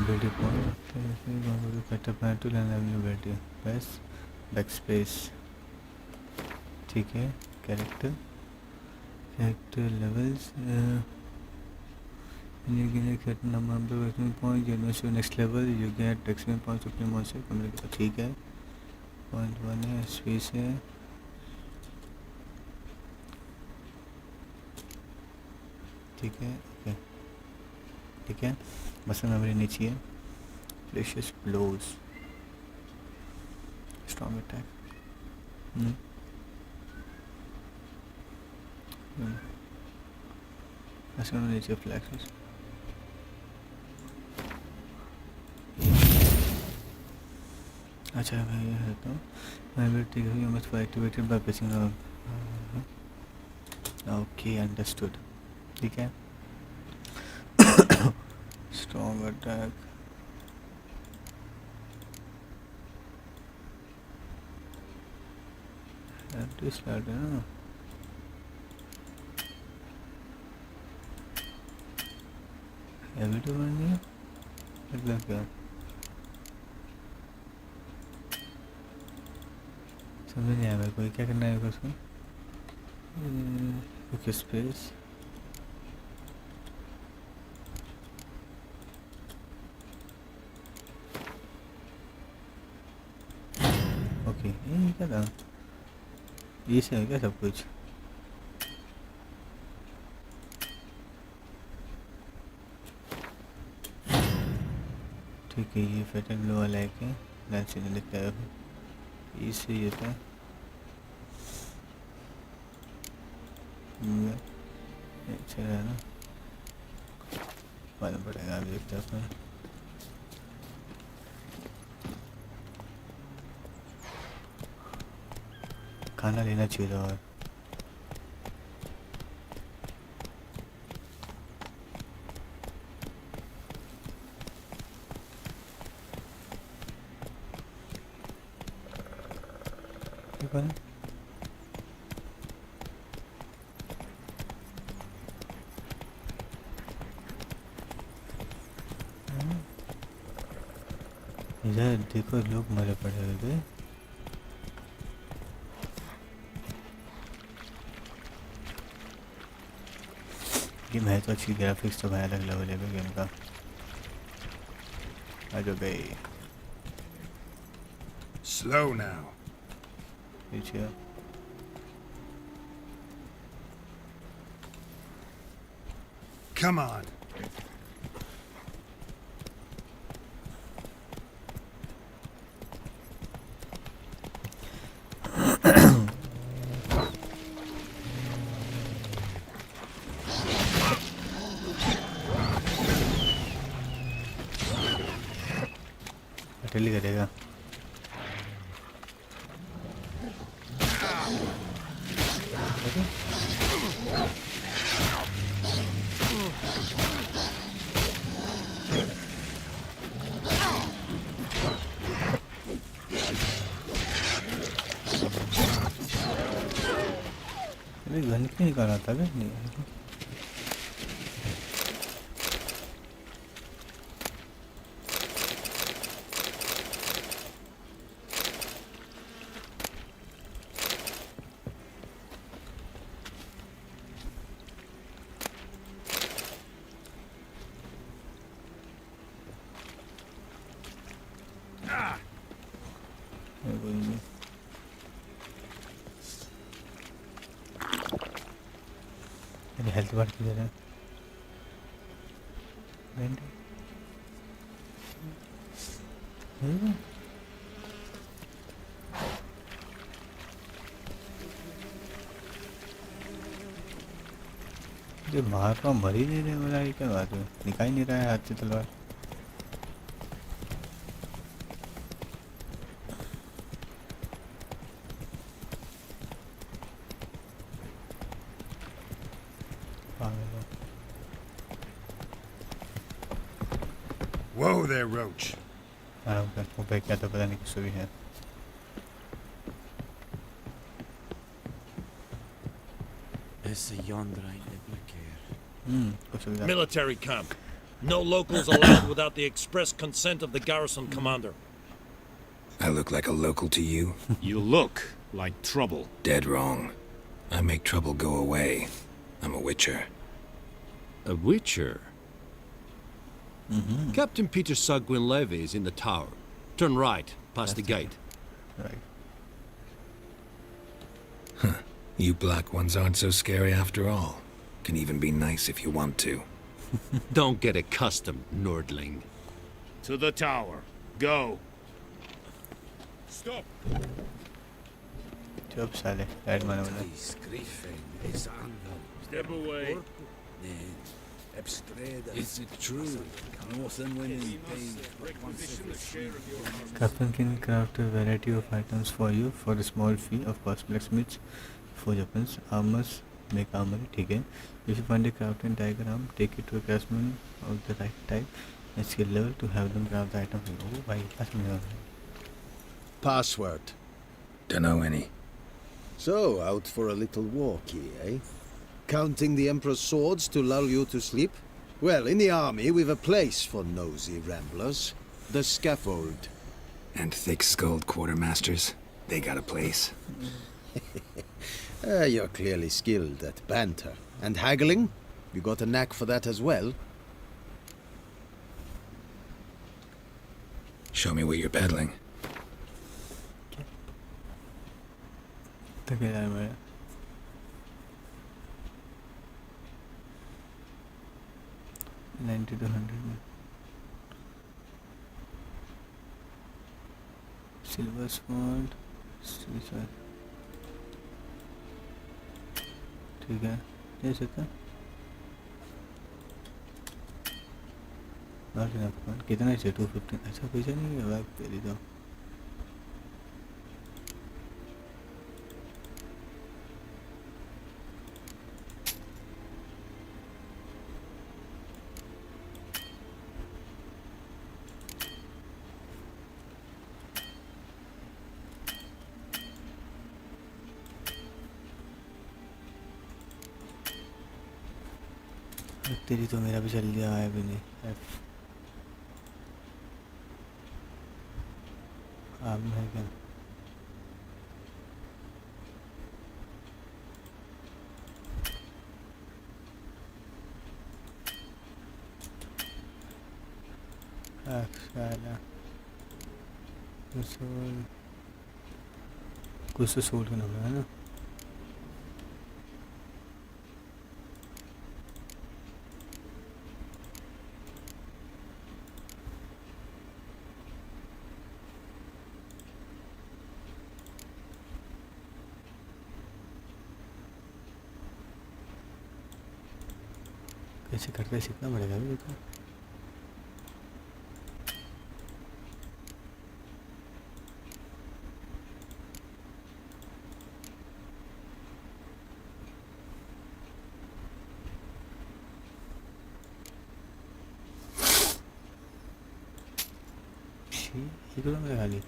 ability point. Better plan to learn ability. Press backspace. ठीक है. Character levels. You get a certain number of experience points. You advance to next level. You get experience points to play monster. ठीक है. Point 1 है. Space है. ठीक है. Okay. ठीक है. मसल मेमोरी नीचे है. Precious blows. Strong attack. Muscle नीचे फ्लैक्सेस. अच्छा भाई है तो मैं भी ठीक है. Must be activated by pressing. Okay understood. ठीक है. Strong attack. This lad है ना. Heavy to run है. मतलब क्या? समझ नहीं आया मेरे को. क्या करना है उसको? Okay space. ओके ये क्या था? ये से है क्या सब कुछ? ठीक है, ये फेटल लो वाला है क्या? लाइट से लिखता है इसे ये था। अच्छा है ना, मालूम पड़ेगा अभी देखते हैं। खाना लेना चाहिए था और कौन इधर देखो, लोग मरे पड़े हुए थे। गेम है तो अच्छी, ग्राफिक्स तो भाई अलग लेवल है गेम का। आ जाओ भाई। Slow now. पीछे Come on. अटेली करेगा। गन क्यों निकाला था बे? नहीं कोई नहीं। मेरी हेल्थ बार किधर है? ये मार रहा मर ही नहीं रहे, मेरा ये क्या बात है? निकाल ही नहीं रहा है हाथ से तलवार। Whoa there, Roach. ऊपर क्या तो पता नहीं किसको भी है। Military camp. No locals allowed without the express consent of the garrison commander. I look like a local to you? You look like trouble. Dead wrong. I make trouble go away. I'm a witcher. A witcher? Captain Peter Sugwin Levy is in the tower. Turn right, past the gate. Right. Huh. You black ones aren't so scary after all. Can even be nice if you want to. Don't get accustomed, Nordling. To the tower. Go. Stop. चुप साले, add मारने वाला। Step away. Is it true? Northern women pay Captain can craft a variety of items for you for a small fee. Of course, blacksmiths, forge weapons, armors, make armor. ठीक है. If you find a crafting diagram, take it to a craftsman of the right type and skill level to have them craft the item. Oh भाई, क्या समझा? Password. Dunno any. So, out for a little walkie, eh? Counting the Emperor's swords to lull you to sleep? Well, in the army, we've a place for nosy ramblers. The scaffold. And thick-skulled quartermasters? They got a place. You're clearly skilled at banter. And haggling? You got a knack for that as well? Show me what you're peddling. कितना किराया है मेरा? $90 to $100 में silver spot ठीक है ले सकता कितना चाहिए 250 ऐसा पैसा नहीं है बात तेरी तो तेरी तो मेरा भी चल दिया है भी नहीं एफ आम है क्या कुछ तो सोल्ड करना है ना कैसे करते सीखना पड़ेगा अभी तो ये तो मेरा खाली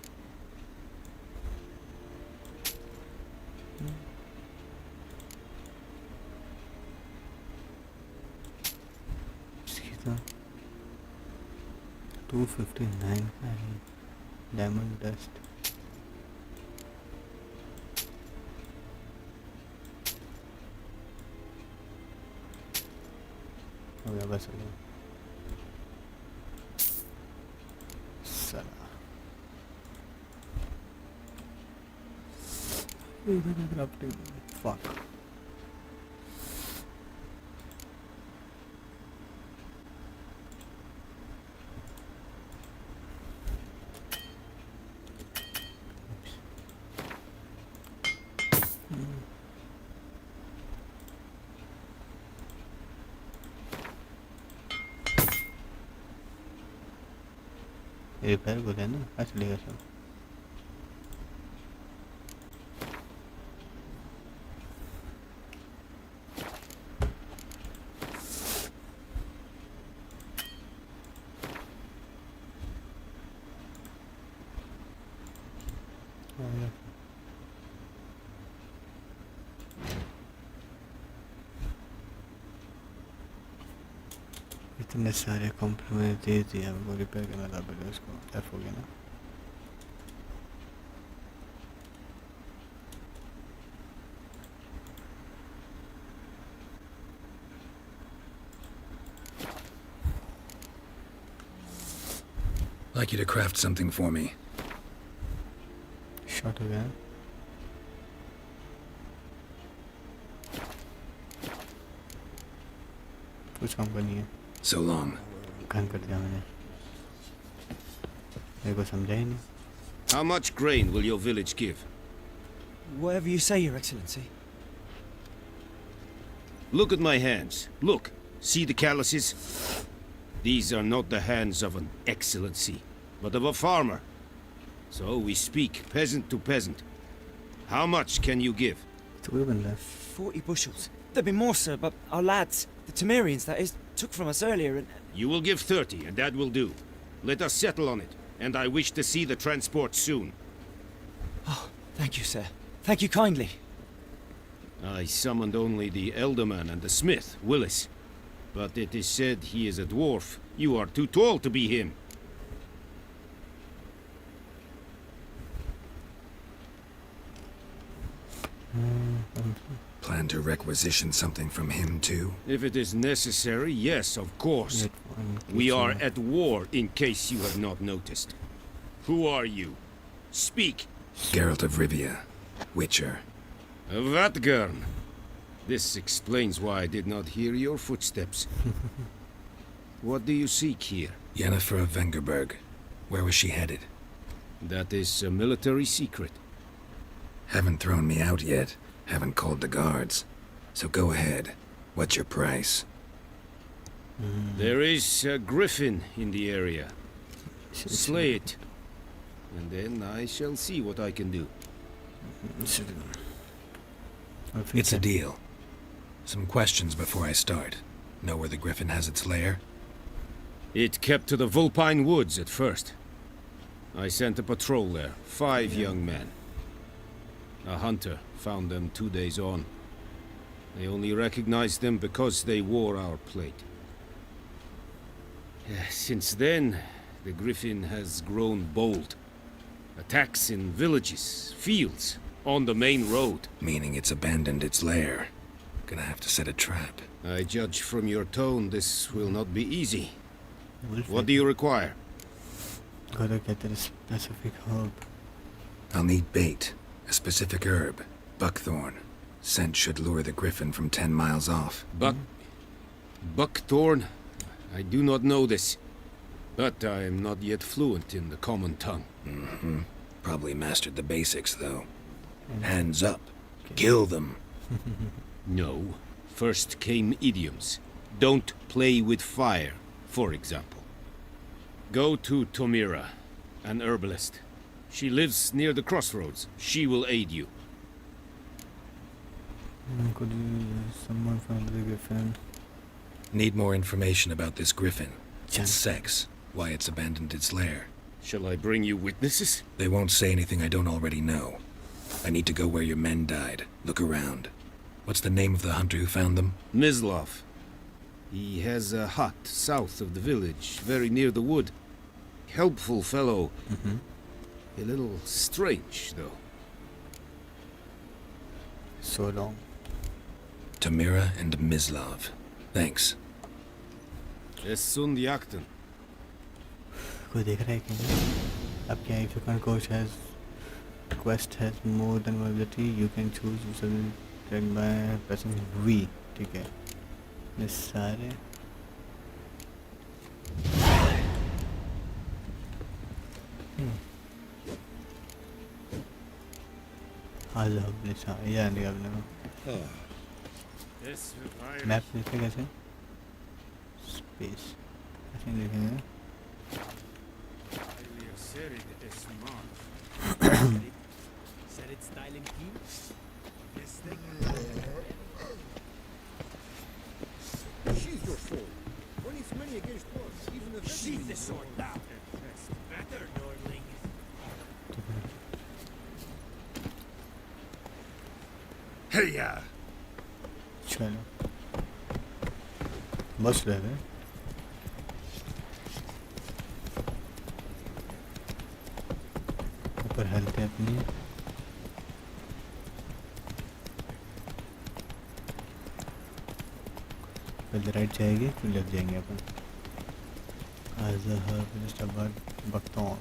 $259 का है डायमंड डस्ट हो गया बस हो गया साला fuck रिपेयर बोले ना आज चलेगा सब इतने सारे कॉम्प्लीमेंट दे दिया वो रिपेयर करना था पहले उसको एफ हो गया ना Like you to craft something for me. Shot हो गया कुछ काम करनी है So long. कान कट दिया मैंने मेरे को समझा ही नहीं How much grain will your village give? Whatever you say, Your Excellency. Look at my hands. Look. See the calluses? These are not the hands of an excellency, but of a farmer. So we speak peasant to peasant. How much can you give? 40 bushels. There'd be more, sir, but our lads, the Temerians, that is, took from us earlier and... You will give 30, and that will do. Let us settle on it, and I wish to see the transport soon. Oh, thank you, sir. Thank you kindly. I summoned only the Elderman and the smith, Willis. But it is said he is a dwarf. You are too tall to be him. Plan to requisition something from him, too? If it is necessary, yes, of course. We are at war, in case you have not noticed. Who are you? Speak! Geralt of Rivia, Witcher. A Vatgern. This explains why I did not hear your footsteps. What do you seek here? Yennefer of Vengerberg. Where was she headed? That is a military secret. Haven't thrown me out yet. Haven't called the guards. So go ahead. What's your price? There is a griffin in the area. Slay it. And then I shall see what I can do. It's a deal. Some questions before I start. Know where the griffin has its lair? It kept to the Vulpine Woods at first. I sent a patrol there, 5 young men. A hunter found them 2 days on. I only recognized them because they wore our plate. Since then, the griffin has grown bold. Attacks in villages, fields, on the main road. Meaning it's abandoned its lair. Gonna have to set a trap. I judge from your tone this will not be easy. What do you require? Gotta get a specific herb. I'll need bait. A specific herb. Buckthorn. Scent should lure the griffin from 10 miles off. Buckthorn? I do not know this. But I am not yet fluent in the common tongue. Probably mastered the basics, though. Hands up. Kill them. No. First came idioms. Don't play with fire, for example. Go to Tomira, an herbalist. She lives near the crossroads. She will aid you. Could you someone from the griffin? Need more information about this griffin. Its sex. Why it's abandoned its lair. Shall I bring you witnesses? They won't say anything I don't already know. I need to go where your men died. Look around. What's the name of the hunter who found them? Mislav. He has a hut south of the village, very near the wood. Helpful fellow. A little strange, though. So long. Tamira and Mislav. Thanks. Es sunt jakten. कोई देख रहा है कि नहीं? अब क्या if your current quest has more than one ability, you can choose to select by pressing V. ठीक है. ये सारे आज हमने ये नहीं आपने मैप देखे कैसे स्पेस ऐसे देखेंगे Said it's styling key? Yes, Sheathe your sword. When it's many against one, even a sheathe the sword now. Better, Nordling. Hey-ya! चलो बस रह गए ऊपर हेल्थ है अपनी पहले राइट जाएगी फिर लेफ्ट जाएंगे अपन बकतौन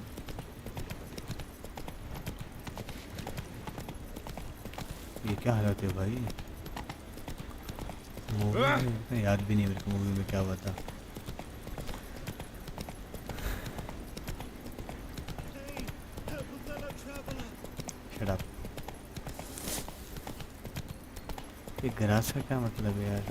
ये क्या हालत है भाई मूवी याद भी नहीं मेरे को मूवी में क्या हुआ था Shut up. ये ग्रास का क्या मतलब है यार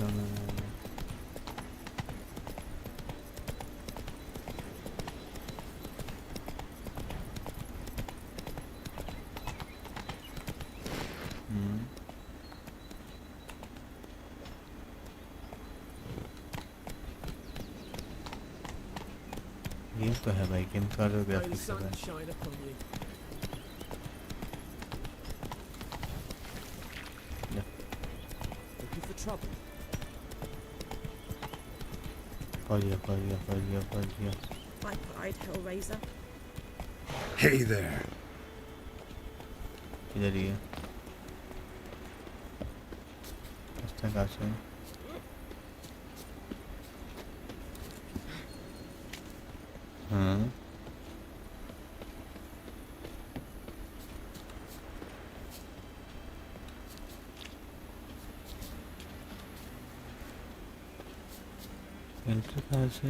गेम तो है भाई गेम का ग्राफिक्स है Looking for trouble? My pride, Hellraiser. Hey there. इधर ही है रास्ता कहाँ से हाँ एंट्री कहाँ से?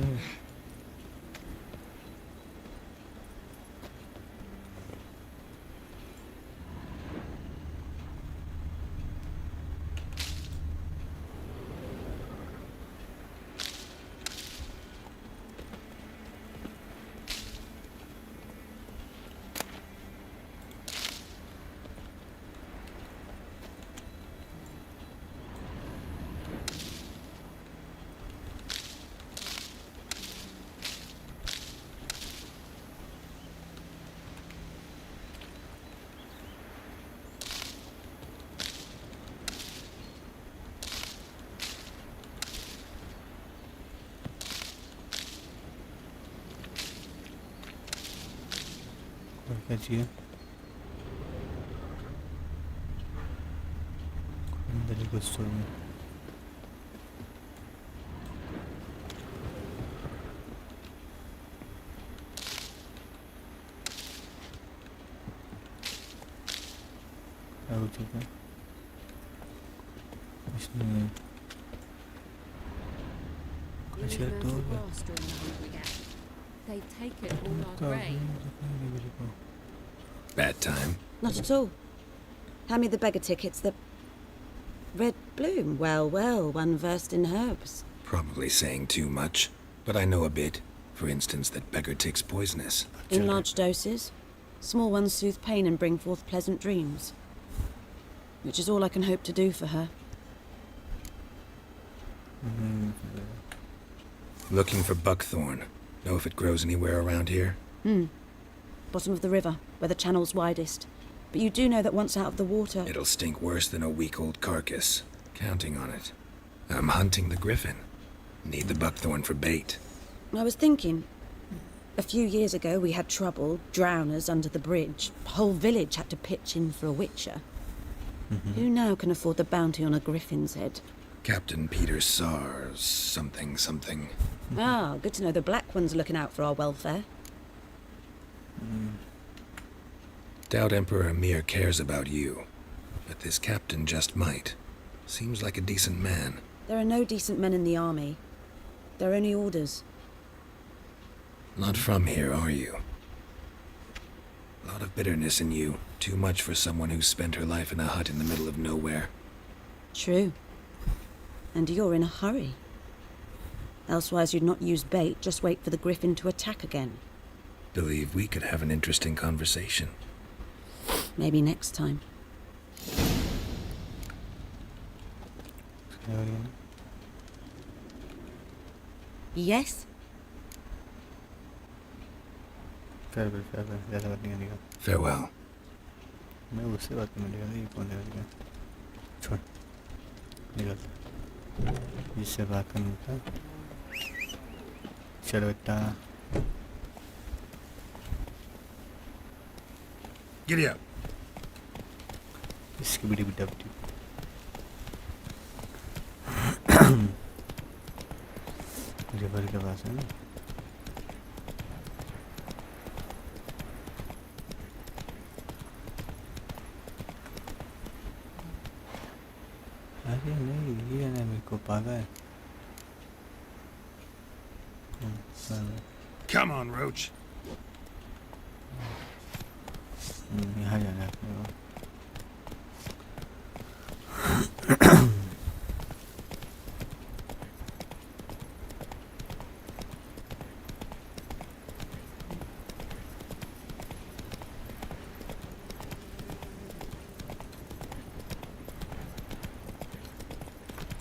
क्या चाहिए? अंदर ही कुछ तो है। क्या ठीक है? इसमें अच्छा तो They take it all our grain. Bad time. Not at all. Hand me the beggar tickets. The red bloom. Well, well, one versed in herbs. Probably saying too much, but I know a bit. For instance, that beggar tick's poisonous. In large doses. Small ones soothe pain and bring forth pleasant dreams. Which is all I can hope to do for her. Looking for buckthorn. Know if it grows anywhere around here? Bottom of the river, where the channel's widest. But you do know that once out of the water... It'll stink worse than a week-old carcass. Counting on it. I'm hunting the griffin. Need the buckthorn for bait. I was thinking... A few years ago we had trouble, drowners under the bridge. The whole village had to pitch in for a witcher. Who now can afford the bounty on a griffin's head? Captain Peter Sars, something. Ah, good to know the Black One's looking out for our welfare. Doubt Emperor Emir cares about you, but this captain just might. Seems like a decent man. There are no decent men in the army. They're only orders. Not from here, are you? A lot of bitterness in you. Too much for someone who spent her life in a hut in the middle of nowhere. True. And you're in a hurry. Elsewise you'd not use bait, just wait for the griffin to attack again. Believe we could have an interesting conversation. Maybe next time. Yes? Farewell. मैं उससे बात करने लगा, ये कौन है? छोड़, निकल। इससे बात करने का। चलो बेटा। Giddy up. इसकी बड़ी डब्ल्यू। रिवर के पास है ना? अरे नहीं, ये ना मेरे को पागल। Come on, Roach. यहाँ जाना है अपने को।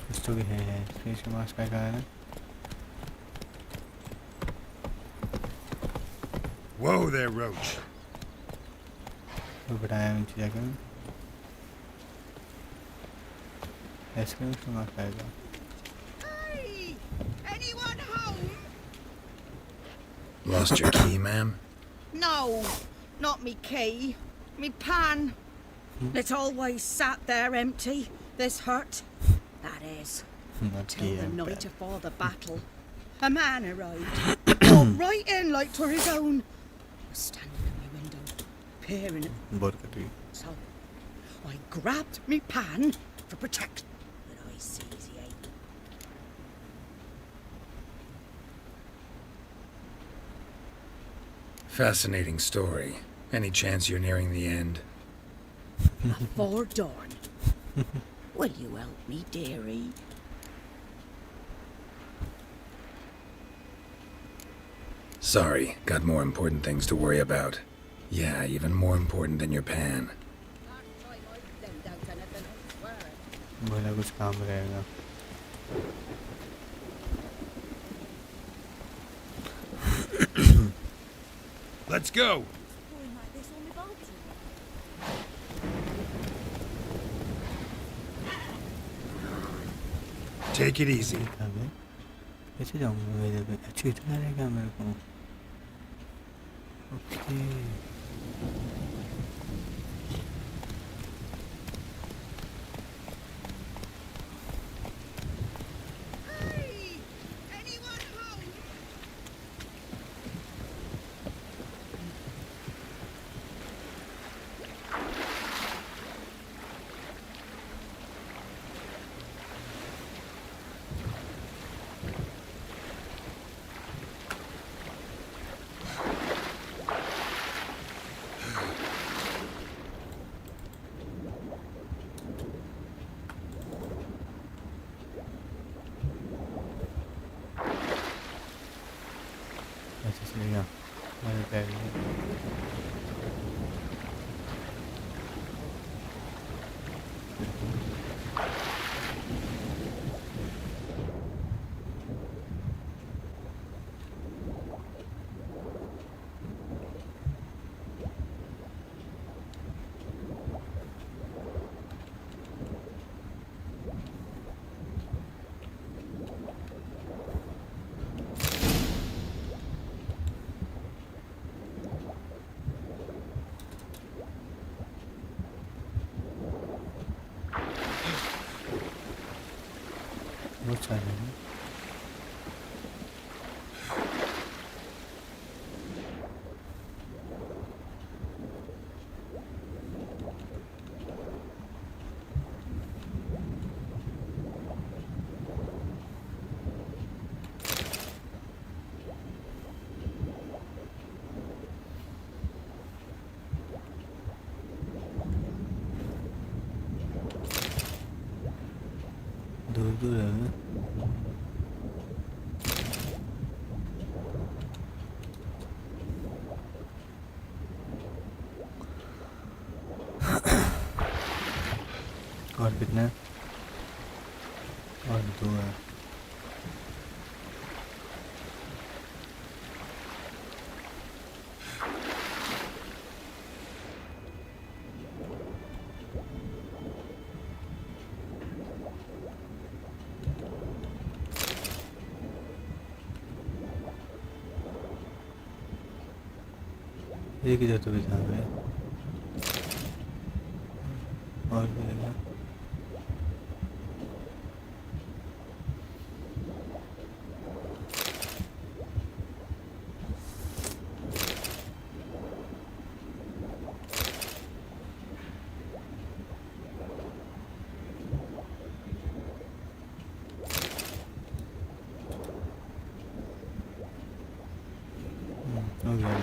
कुछ तो भी है, फेस मास्क का कारण है। Whoa there, Roach. वो बताया नीचे जाके ऐसे में उसको मार पाएगा। Hey! Anyone home? Lost your key, ma'am? No, not me key. Me pan. It always sat there empty, this hut. That is, till the night afore the battle. A man arrived, walked right in like 'twere his own. Was standing at my window, peering at me. So, I grabbed me pan for protection, but I sees he ain't. Fascinating story. Any chance you're nearing the end? Before dawn. Will you help me, dearie? Sorry, got more important things to worry about. Yeah, even more important than your pan. बोला कुछ काम रहेगा. Let's go. Take it easy. कैसे जाऊँगा मैं इधर पे? अच्छा इतना रहेगा मेरे को. ओके. अच्छा चलेगा. मेरे बैग में. बहुत सारे हैं. दूर दूर है ना. और कितना है? और 2 है. एक इधर तो बिछा है. और मिलेगा. हो गया.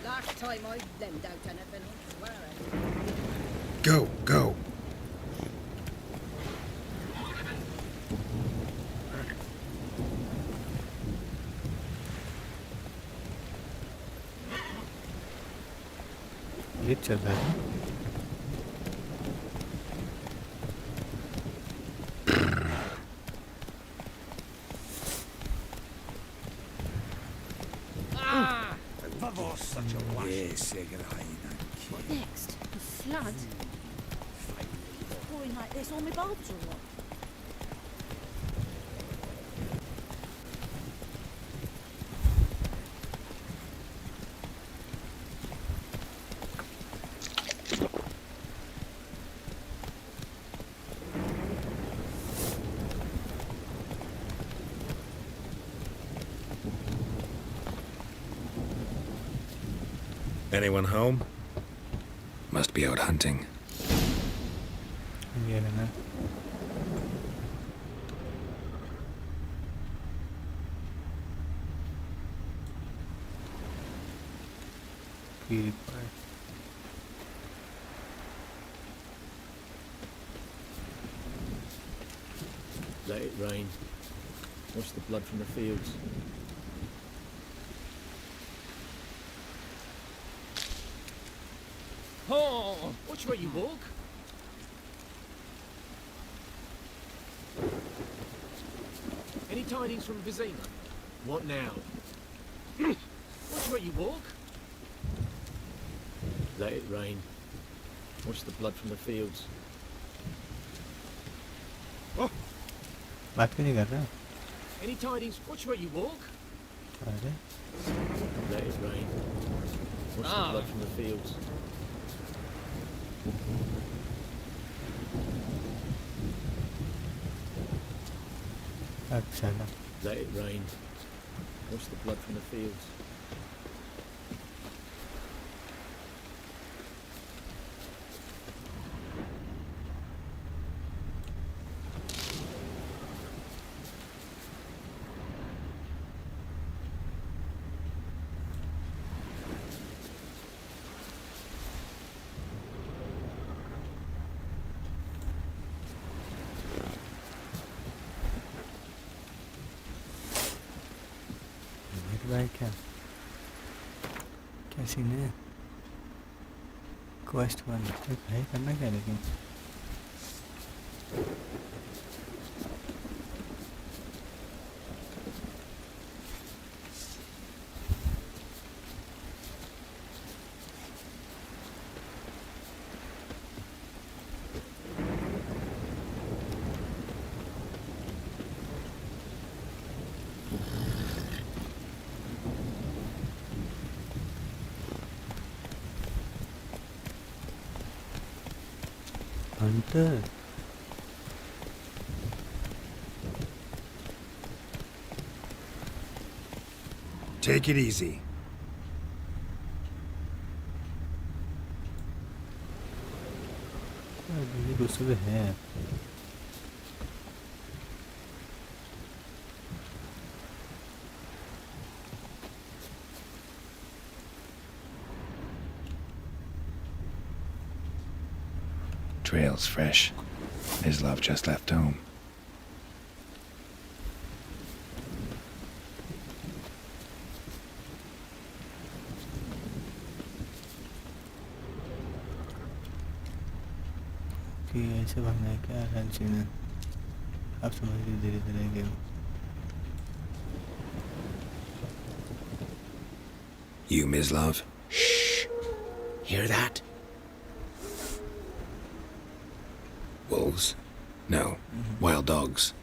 Last time I lend out anything, I swear it. Go, go. ये चल रहा है. What next? A flood? Pouring like this on my bulbs or what? Anyone home? Must be out hunting. ये लेना purify Let it rain. Wash the blood from the fields. Oh, watch where you walk. Any tidings from Vizima? What now? Watch where you walk. Let it rain. Wash the blood from the fields. बात क्यों नहीं कर रहा Any tidings? Watch where you walk. अरे Let it rain. Wash the blood from the fields. अच्छा ना Let it rain. Wash the blood from the fields. भाई क्या क्या सीन है क्वेस्ट 1 भाई करना क्या लेकिन Hunter. Take it easy. ये दूसरे हैं Trail's fresh. Mislav just left home. कि ऐसे भागना है क्या रन सीन है अब समझिए धीरे धीरे game You, Mislav? Shh. Hear that? Wolves? No. Wild dogs.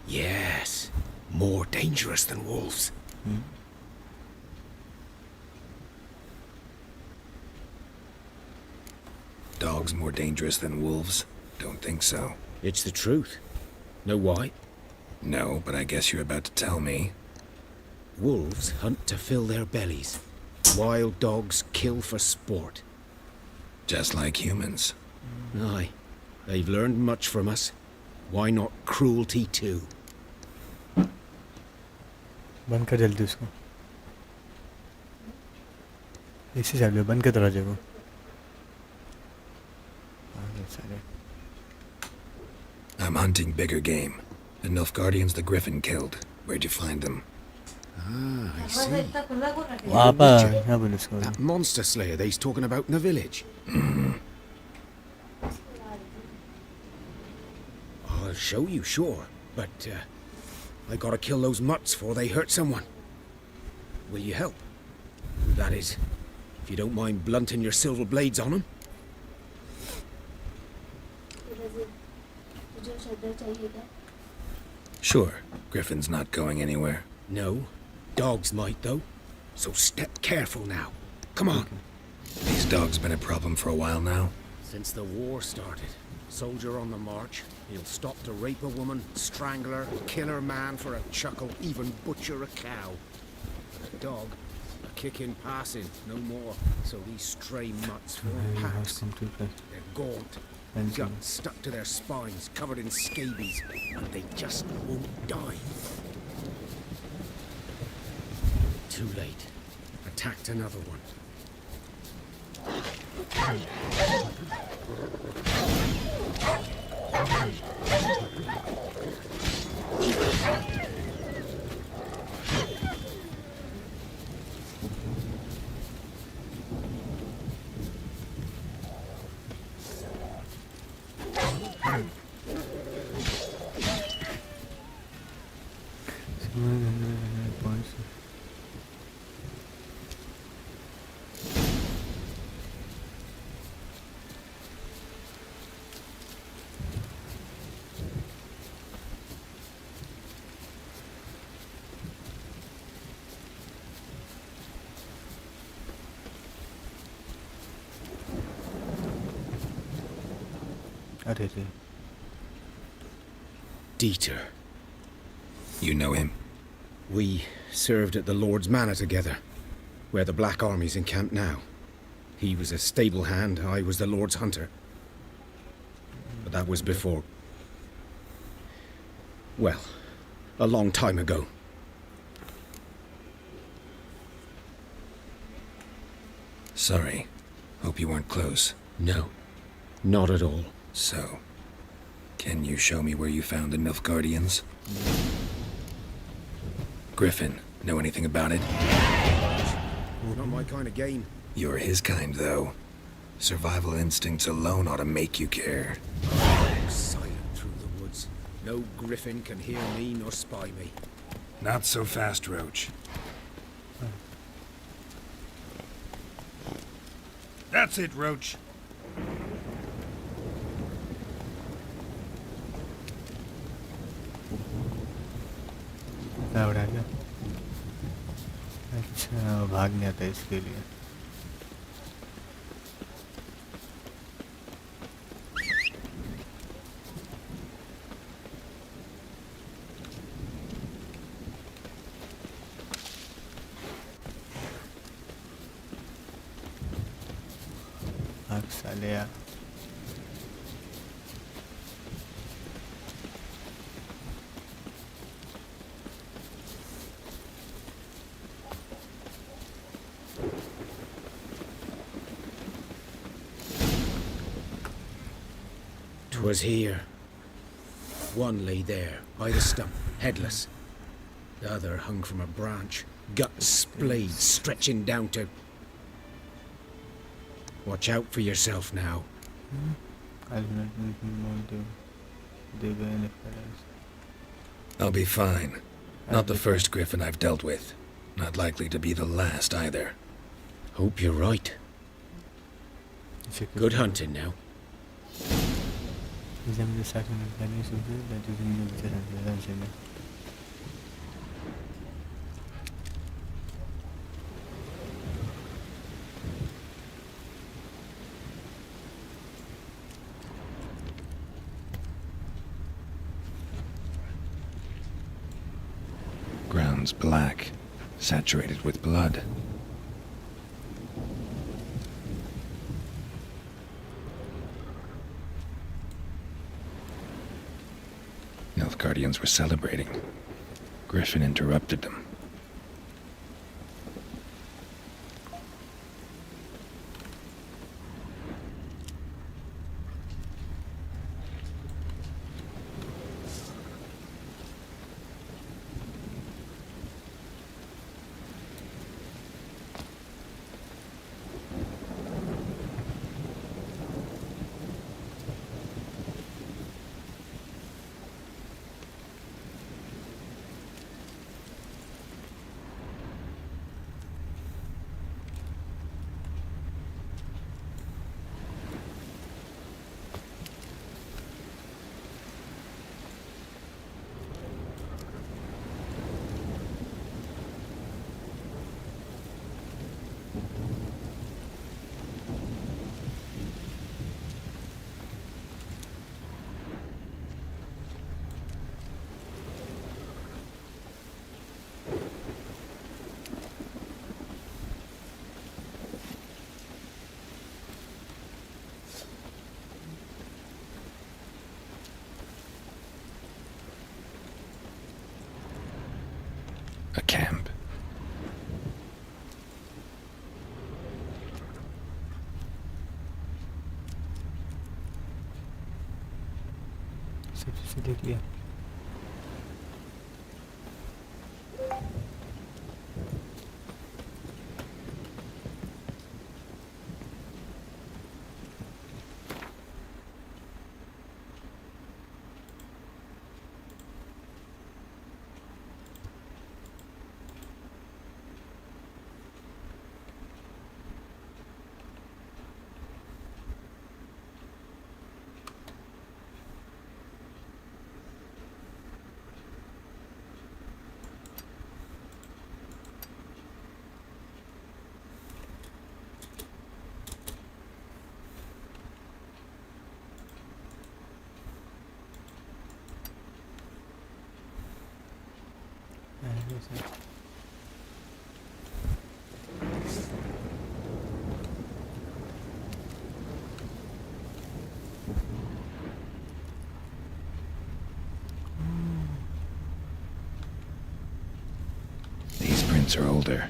Yes. More dangerous than wolves. Dogs more dangerous than wolves? Don't think so. It's the truth. Know why? No, but I guess you're about to tell me. Wolves hunt to fill their bellies. Wild dogs kill for sport. Just like humans. Aye. They've learned much from us. Why not cruelty too? बंद कर जल्दी उसको इसी side में बंद कर दरवाजे को I'm hunting bigger game. The Nilfgaardians the Griffin killed. Where'd you find them? Ah, I see. That monster slayer they's talking about in the village. I'll show you, sure. But, I gotta kill those mutts before they hurt someone. Will you help? That is, if you don't mind blunting your silver blades on them. Sure. Griffin's not going anywhere. No. Dogs might, though. So step careful now. Come on. These dogs been a problem for a while now? Since the war started. Soldier on the march. He'll stop to rape a woman, strangle her, kill her man for a chuckle, even butcher a cow. But a dog, kick in passing, no more. So these stray mutts form packs. They're gaunt, guts stuck to their spines, covered in scabies, and they just won't die. Too late. Attacked another one. Dieter. You know him? We served at the Lord's Manor together, where the Black Army's encamped now. He was a stable hand, I was the Lord's hunter. But that was before... well, a long time ago. Sorry. Hope you weren't close. No, not at all. So, can you show me where you found the Nilfgaardians? Griffin, know anything about it? Not my kind of game. You're his kind, though. Survival instincts alone ought to make you care. Silent through the woods. No griffin can hear me nor spy me. Not so fast, Roach. That's it, Roach. क्या उड़ा गया? अच्छा भाग नहीं आता इसके लिए. भाग साले यार. Was here. One lay there, by the stump, headless. The other hung from a branch, guts splayed, stretching down to... Watch out for yourself now. I'll be fine. Not the first griffin I've dealt with. Not likely to be the last either. Hope you're right. Good hunting now. Ground's black, saturated with blood. Nilfgaardians were celebrating. Griffin interrupted them. A camp. सबसे देख लिया। These prints are older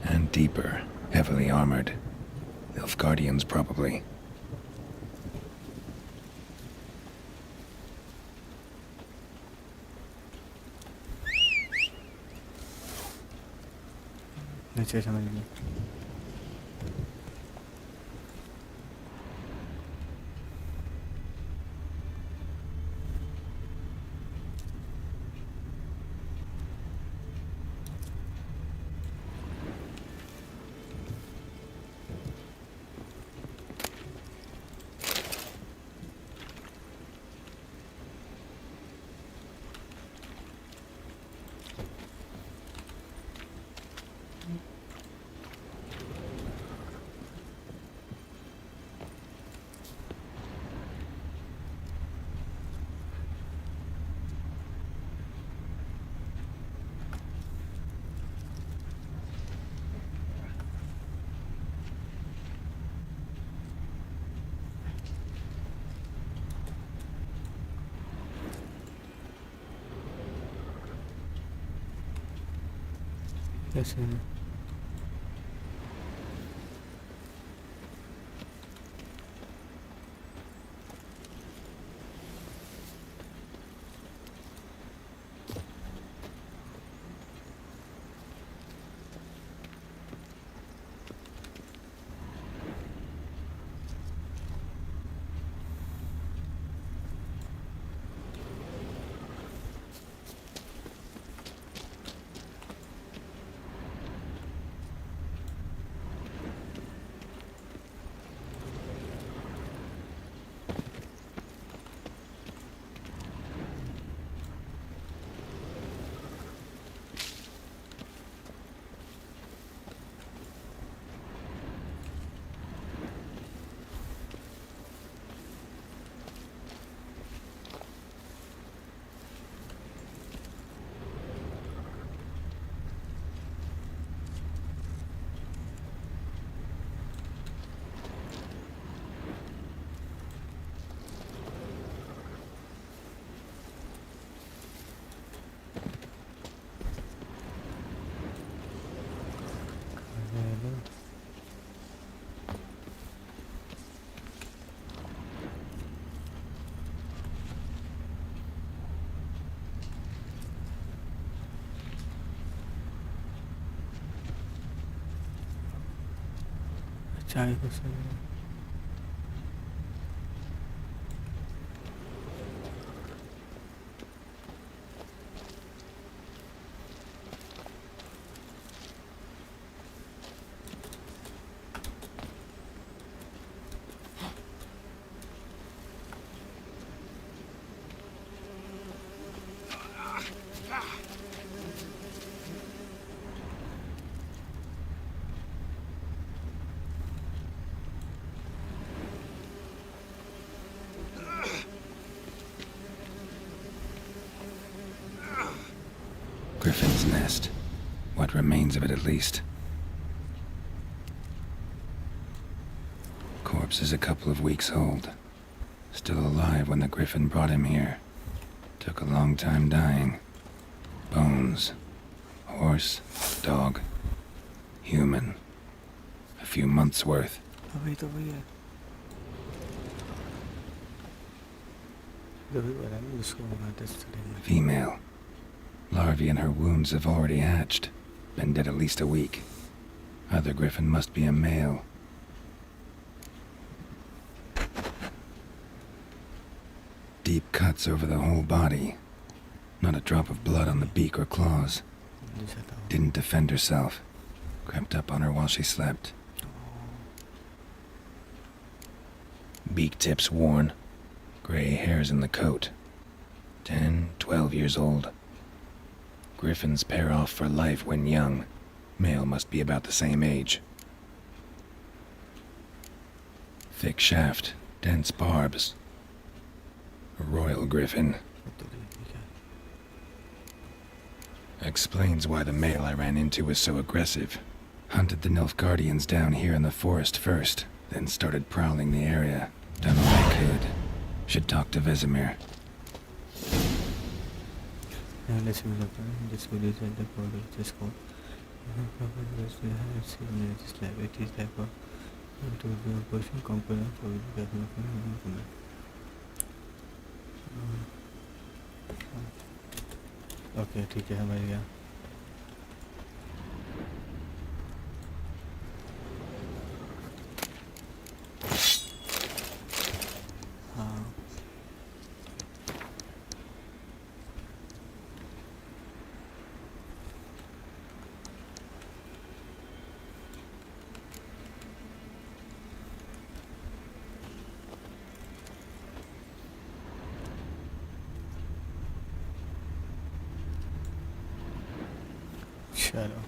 and deeper, heavily armored. Nilfgaardians, probably. नीचे समझ गया। कैसे है? चाय को सही Griffin's nest. What remains of it, at least. Corpse is a couple of weeks old. Still alive when the Griffin brought him here. Took a long time dying. Bones. Horse, dog, human. A few months' worth. अभी तो वही है तभी बोला ना उसको वहाँ test करेंगे Female. Larvae in her wounds have already hatched. Been dead at least a week. Other griffin must be a male. Deep cuts over the whole body. Not a drop of blood on the beak or claws. Didn't defend herself. Crept up on her while she slept. Beak tips worn. Gray hairs in the coat. 10, 12 years old. Griffins pair off for life when young. Male must be about the same age. Thick shaft, dense barbs. A royal griffin. Explains why the male I ran into was so aggressive. Hunted the Nilfgaardians down here in the forest first, then started prowling the area. Done all I could. Should talk to Vesemir. This video is at the border of this code. It's like it is like a to be a portion component of the government. Okay, ठीक है हमारे यहाँ हाँ चलो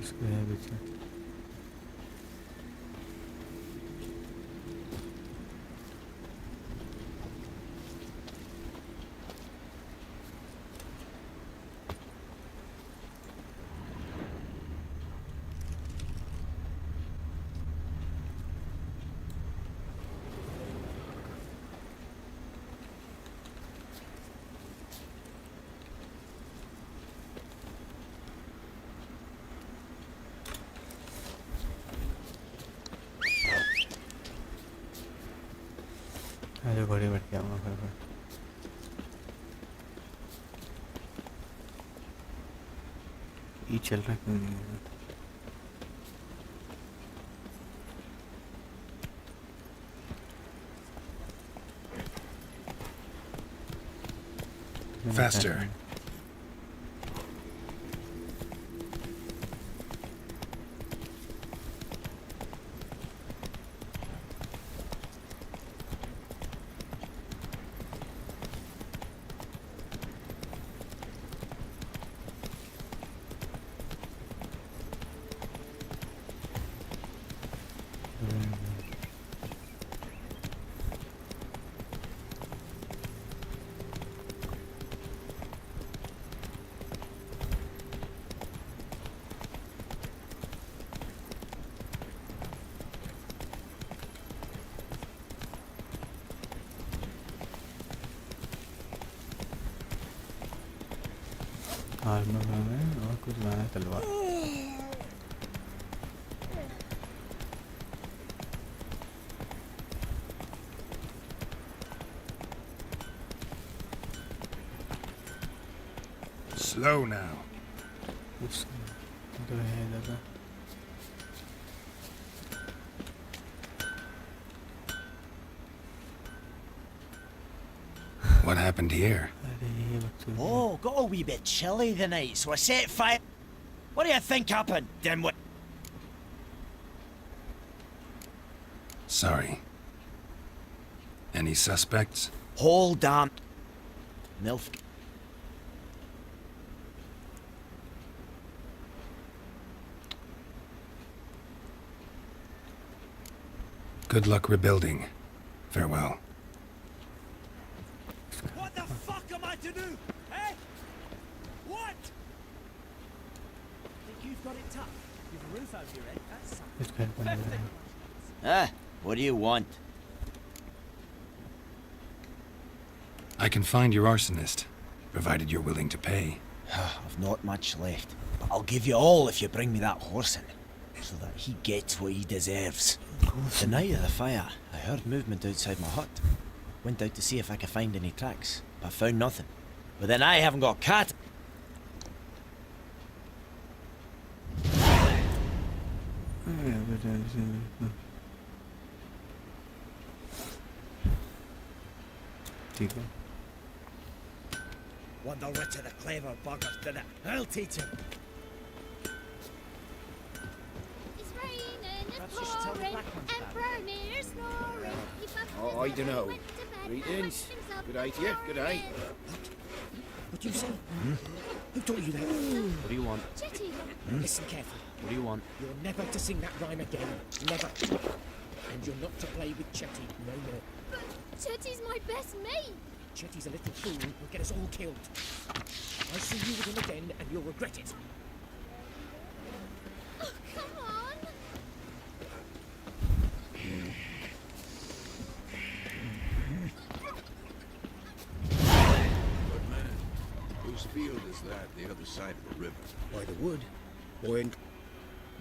इसको है पीछे अरे घोड़े बैठ गया वहाँ पर ये चल रहा क्यों नहीं है Faster. आर्मर में और कुछ लाना तलवार Slow now. तो है ज़्यादा What happened here? Oh, got a wee bit chilly the night, so I set fire. What do you think happened, dimwit? Sorry. Any suspects? Hold on. Nilf. Good luck rebuilding. Farewell. you've got it tough. With a roof over your head, that's something. इसका help करने वाला है. Ah, what do you want? I can find your arsonist, provided you're willing to pay. I've not much left, but I'll give you all if you bring me that horse in, so that he gets what he deserves. The night of the fire, I heard movement outside my hut. Went out to see if I could find any tracks, but found nothing. But then I haven't got a cat. ठीक है. Wonder which of the clever buggers did it. I'll teach him. It's raining, Perhaps it's you should tell the pouring, black ones and about it. Bromir's snoring. Oh, I dunno. Greetings. Good day to you. Good day. What do you say? Who taught you that? What do you want? Chetty. Listen carefully. What do you want? You're never to sing that rhyme again. Never. And you're not to play with Chetty no more. But Chetty's my best mate. Chetty's a little fool who'll get us all killed. I'll see you with him again and you'll regret it. Oh, come on. Good man. Whose field is that, the other side of the river? By the wood. Boy,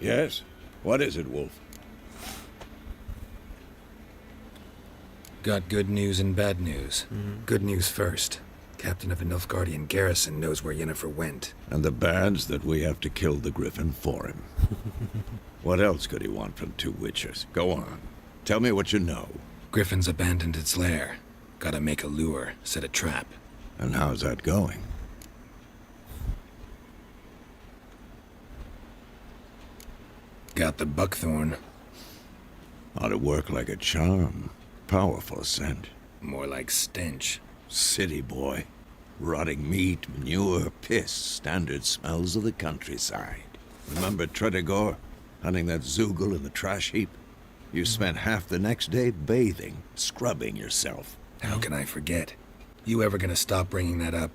Yes? What is it, Wolf? Got good news and bad news. Good news first. Captain of the Nilfgaardian garrison knows where Yennefer went. And the bad's that we have to kill the griffin for him. What else could he want from two witchers? Go on. Tell me what you know. Griffin's abandoned its lair. Gotta make a lure, set a trap. And how's that going? Got the buckthorn. Ought to work like a charm. Powerful scent. More like stench. City boy. Rotting meat, manure, piss. Standard smells of the countryside. Remember Tredegor? Hunting that Zoogle in the trash heap? You spent half the next day bathing, scrubbing yourself. How can I forget? You ever gonna stop bringing that up?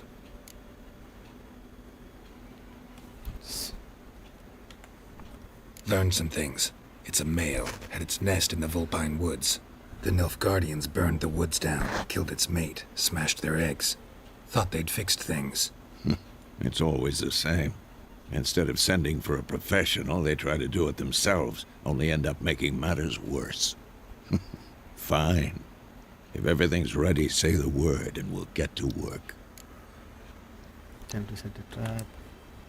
Learned some things. It's a male, had its nest in the Vulpine Woods. The Nilfgaardians burned the woods down, killed its mate, smashed their eggs. Thought they'd fixed things. It's always the same. Instead of sending for a professional, they try to do it themselves, only end up making matters worse. Fine. If everything's ready, say the word and we'll get to work. Time to set the trap.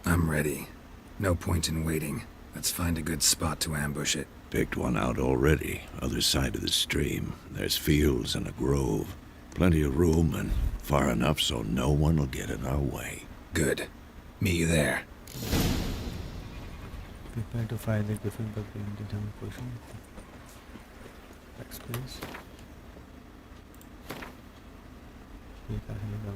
I'm ready. No point in waiting. Let's find a good spot to ambush it. Picked one out already, other side of the stream. There's fields and a grove. Plenty of room and far enough so no one will get in our way. Good. Meet you there. Prepare to fire the griffin by predetermined position. Backspace. ये क्या है लगा?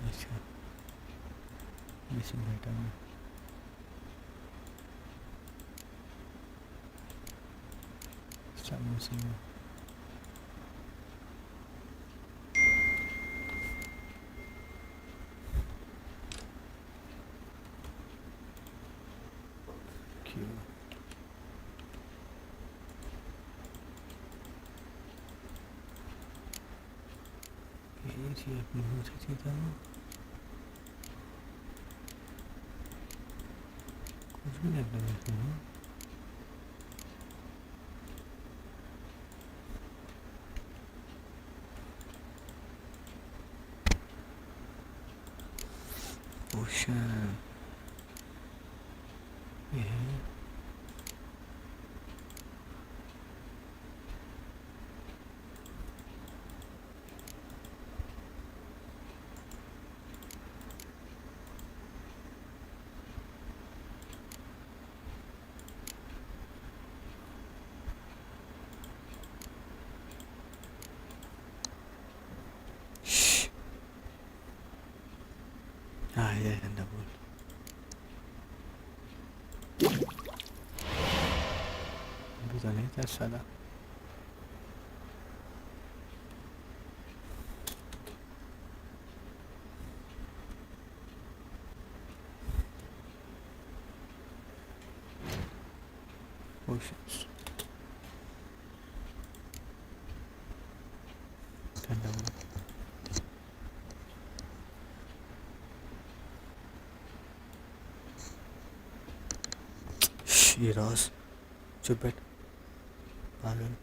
अच्छा. Missing item. Start missing. ये अपनी हो सकती था कुछ भी नहीं लगा इसमें ओशन ये है ये ठंडा बोल हाथी तो नहीं था साला। Oceans. Shiraz. चुप बैठ पागल।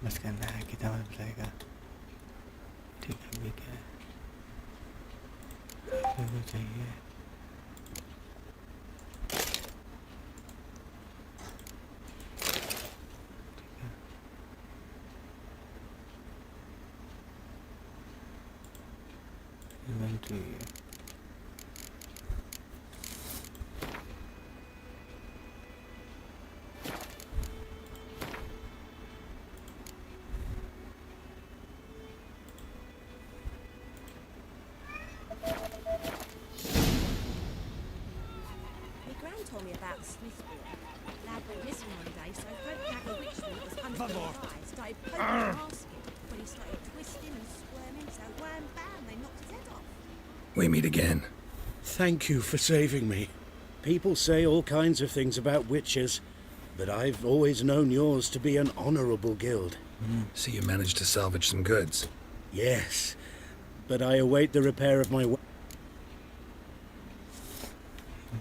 बस करना है कितना मतलब जाएगा। ठीक है अभी क्या है तो चाहिए। Inventory told me about the Smith boy. Lad went missing one day, so folk nagged a witchman that was hunting him alive, started poking him asking. When he started twisting and squirming, so wham bam, they knocked his head off. We meet again. Thank you for saving me. People say all kinds of things about witches, but I've always known yours to be an honourable guild. So you managed to salvage some goods? Yes, but I await the repair of my... What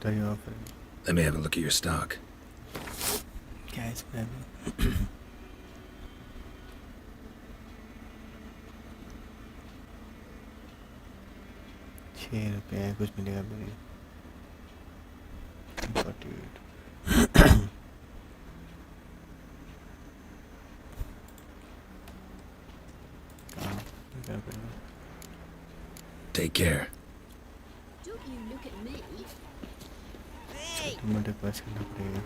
are you offering? Let me have a look at your stock. Guys, baby. 6 रुपये कुछ मिलेगा मेरे 48 Take care. Don't you look at me. टमाटर पास करना पड़ेगा।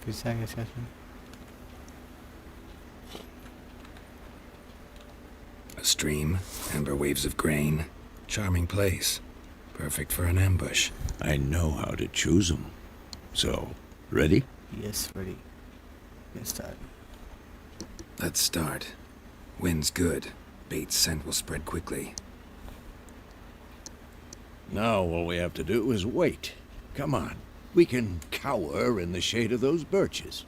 फिर आ गया session. A stream, amber waves of grain. Charming place. Perfect for an ambush. I know how to choose them. So, ready? Yes, ready. Let's start. Let's start. Wind's good. Bait's scent will spread quickly. Now all we have to do is wait. Come on. We can cower in the shade of those birches.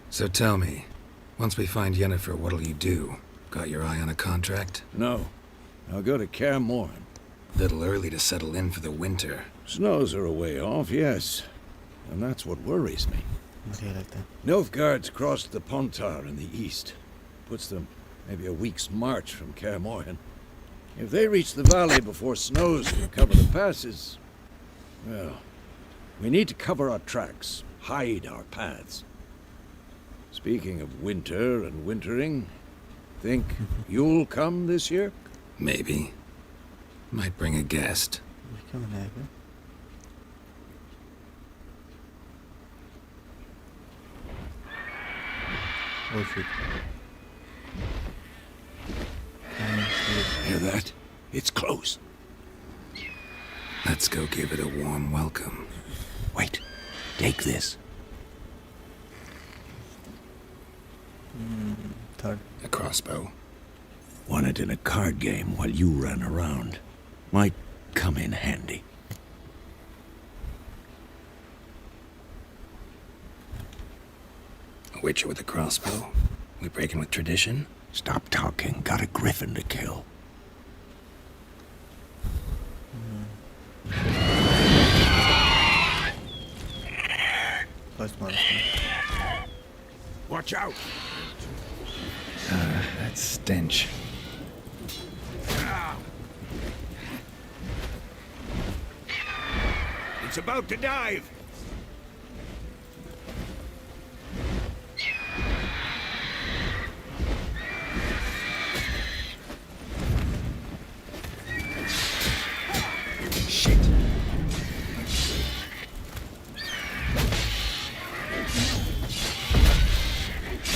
So tell me, once we find Yennefer, what'll you do? Got your eye on a contract? No. I'll go to Kaer Morhen. Little early to settle in for the winter. Snows are a way off, yes. And that's what worries me. Nilfgaard's crossed the Pontar in the east. Puts them maybe a week's march from Kaer Morhen. If they reach the valley before snows can cover the passes, well, we need to cover our tracks, hide our paths. Speaking of winter and wintering, think you'll come this year? Maybe. Might bring a guest. Oh shit. Hear that? It's close. Let's go give it a warm welcome. Wait. Take this. Third. A crossbow. Won it in a card game while you ran around. Might come in handy. A witcher with a crossbow? We breaking with tradition? Stop talking. Got a griffin to kill. First one. Watch out! That stench. It's about to dive! Shit.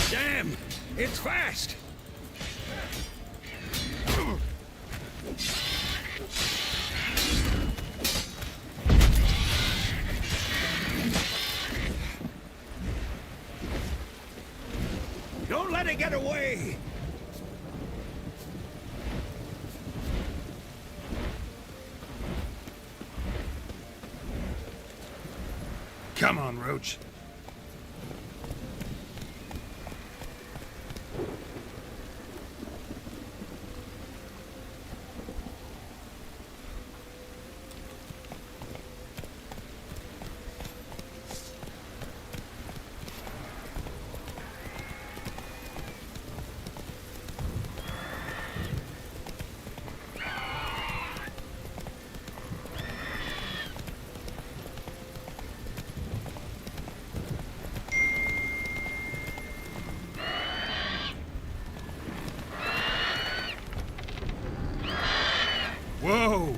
Damn! It's fast! Don't let it get away! Come on, Roach. Whoa!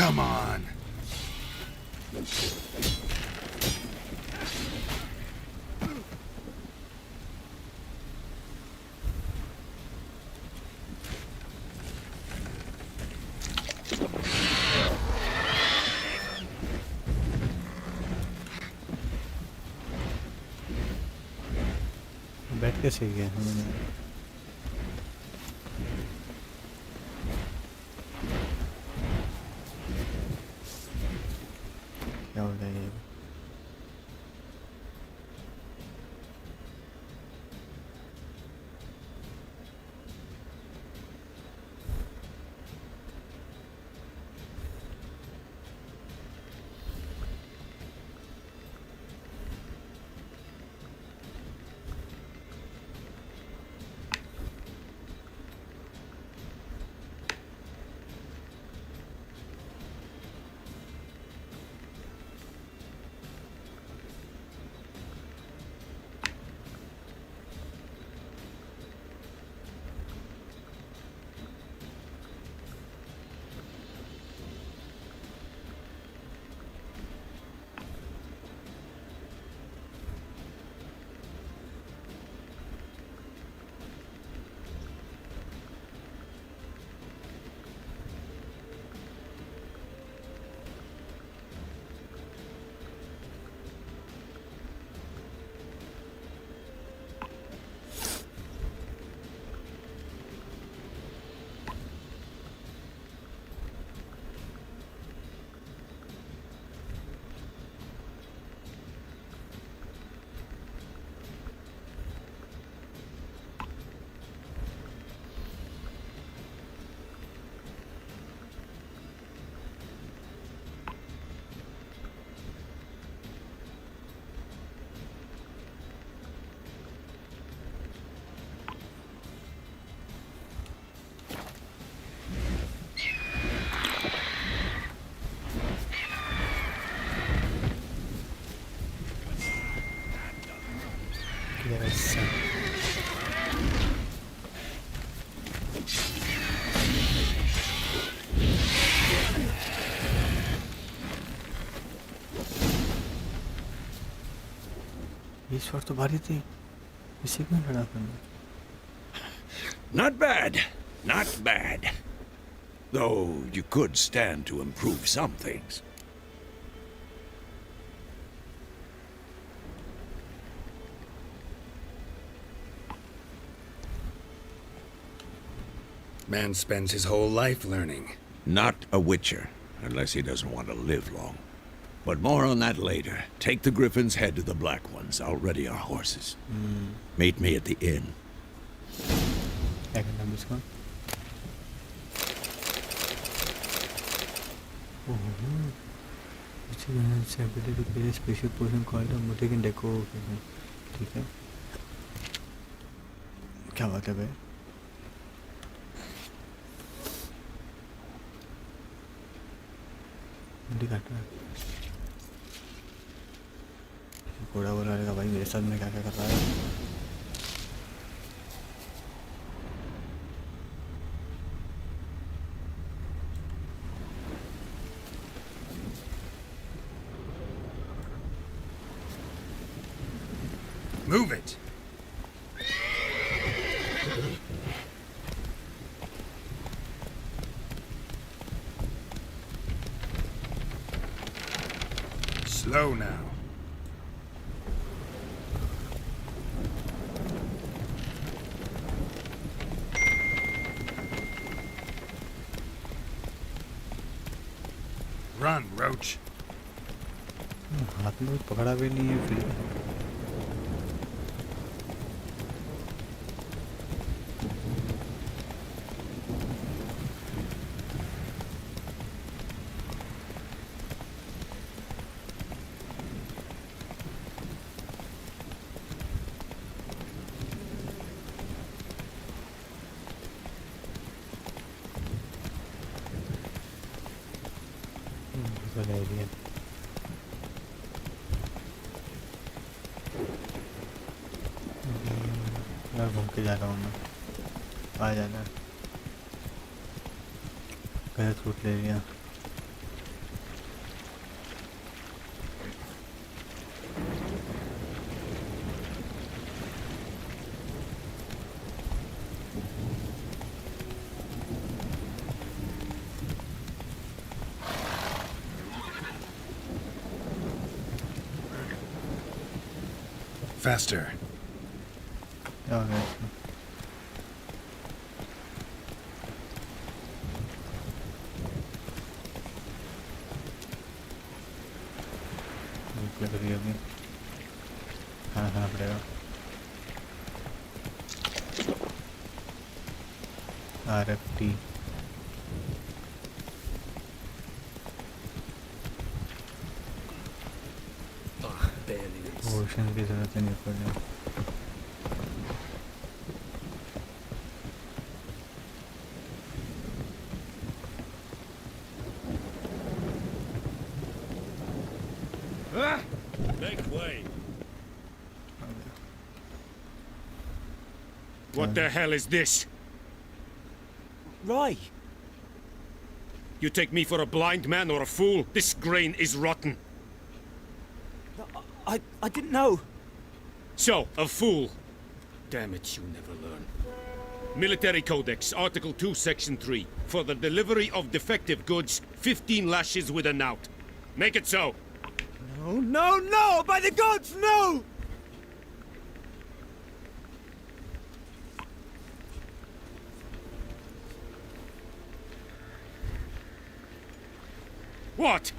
Come on. बैठ के सही है क्या हो रहा है ये ये शॉट तो भारी थी, इसी को लड़ा करना। Not bad, not bad. Though you could stand to improve some things. Man spends his whole life learning. Not a witcher, unless he doesn't want to live long. But more on that later. Take the Griffin's head to the Black Ones. I'll ready our horses. Meet me at the inn. क्या करना है इसको? से ability to create a special potion called a Mutican Deco. ठीक है. क्या बात है भाई? मुझे काटना है. घोड़ा बोला रहेगा भाई मेरे साथ में क्या क्या कर रहा है? Move it! Slow now. Run, Roach. हाथ में पकड़ा भी नहीं है फिर. घूम के जा रहा हूँ मैं. आ जाना. गलत रूट ले लिया. Faster. Okay. लग रही है अभी. खाना पड़ेगा. RFT. ओशन की जरूरत नहीं पड़ने. Make way. What the hell is this? Roy! You take me for a blind man or a fool? This grain is rotten. I didn't know. So, a fool. Damn it, you never learn. Military Codex, Article 2, Section 3. For the delivery of defective goods, 15 lashes with a knout. Make it so. No, no, no! By the gods, no! What?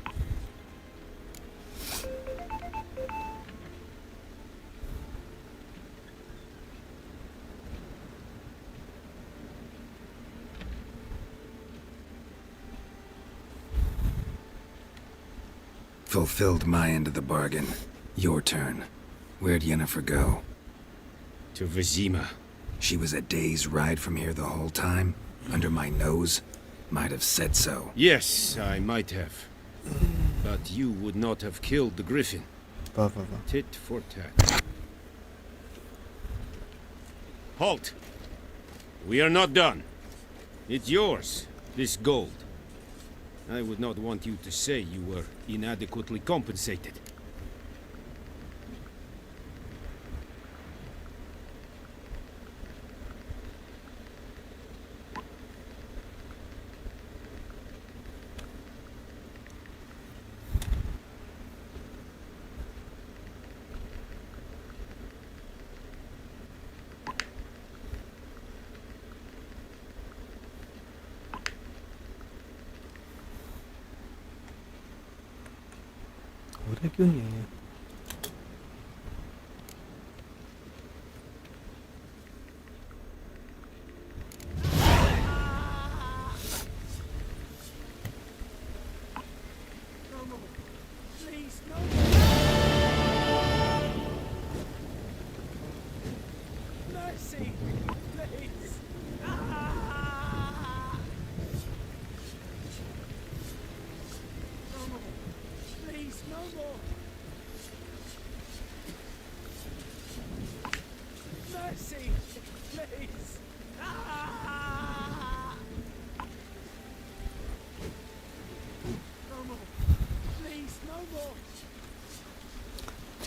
Fulfilled my end of the bargain. Your turn. Where'd Yennefer go? To Vizima. She was a day's ride from here the whole time? Under my nose? Might have said so. Yes, I might have. But you would not have killed the griffin. Tit for tat. Halt! We are not done. It's yours, this gold. I would not want you to say you were inadequately compensated. अंदर क्यों नहीं है ये?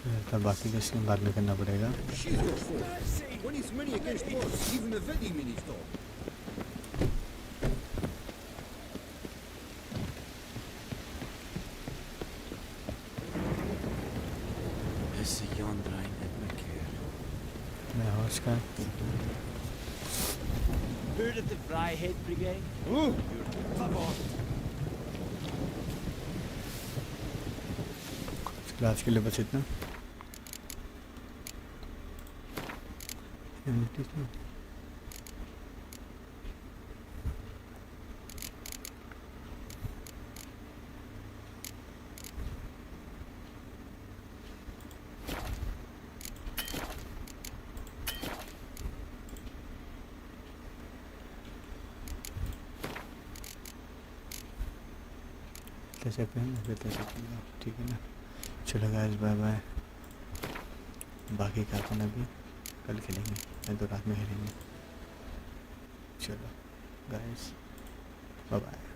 चलो बाकी का scene बाद में करना पड़ेगा। When it's many against one, even a very mini stop. मैं हॉर्स का Heard of the Fryhead Brigade? Oh! Come on. Class के लिए बस इतना। सकते हैं ना, बता सकते हैं, ठीक है ना। चलो गाइस, बाय बाय। बाकी का अपन अभी कल खेलेंगे, नहीं तो रात में खेलेंगे। चलो गाइस, बाय बाय।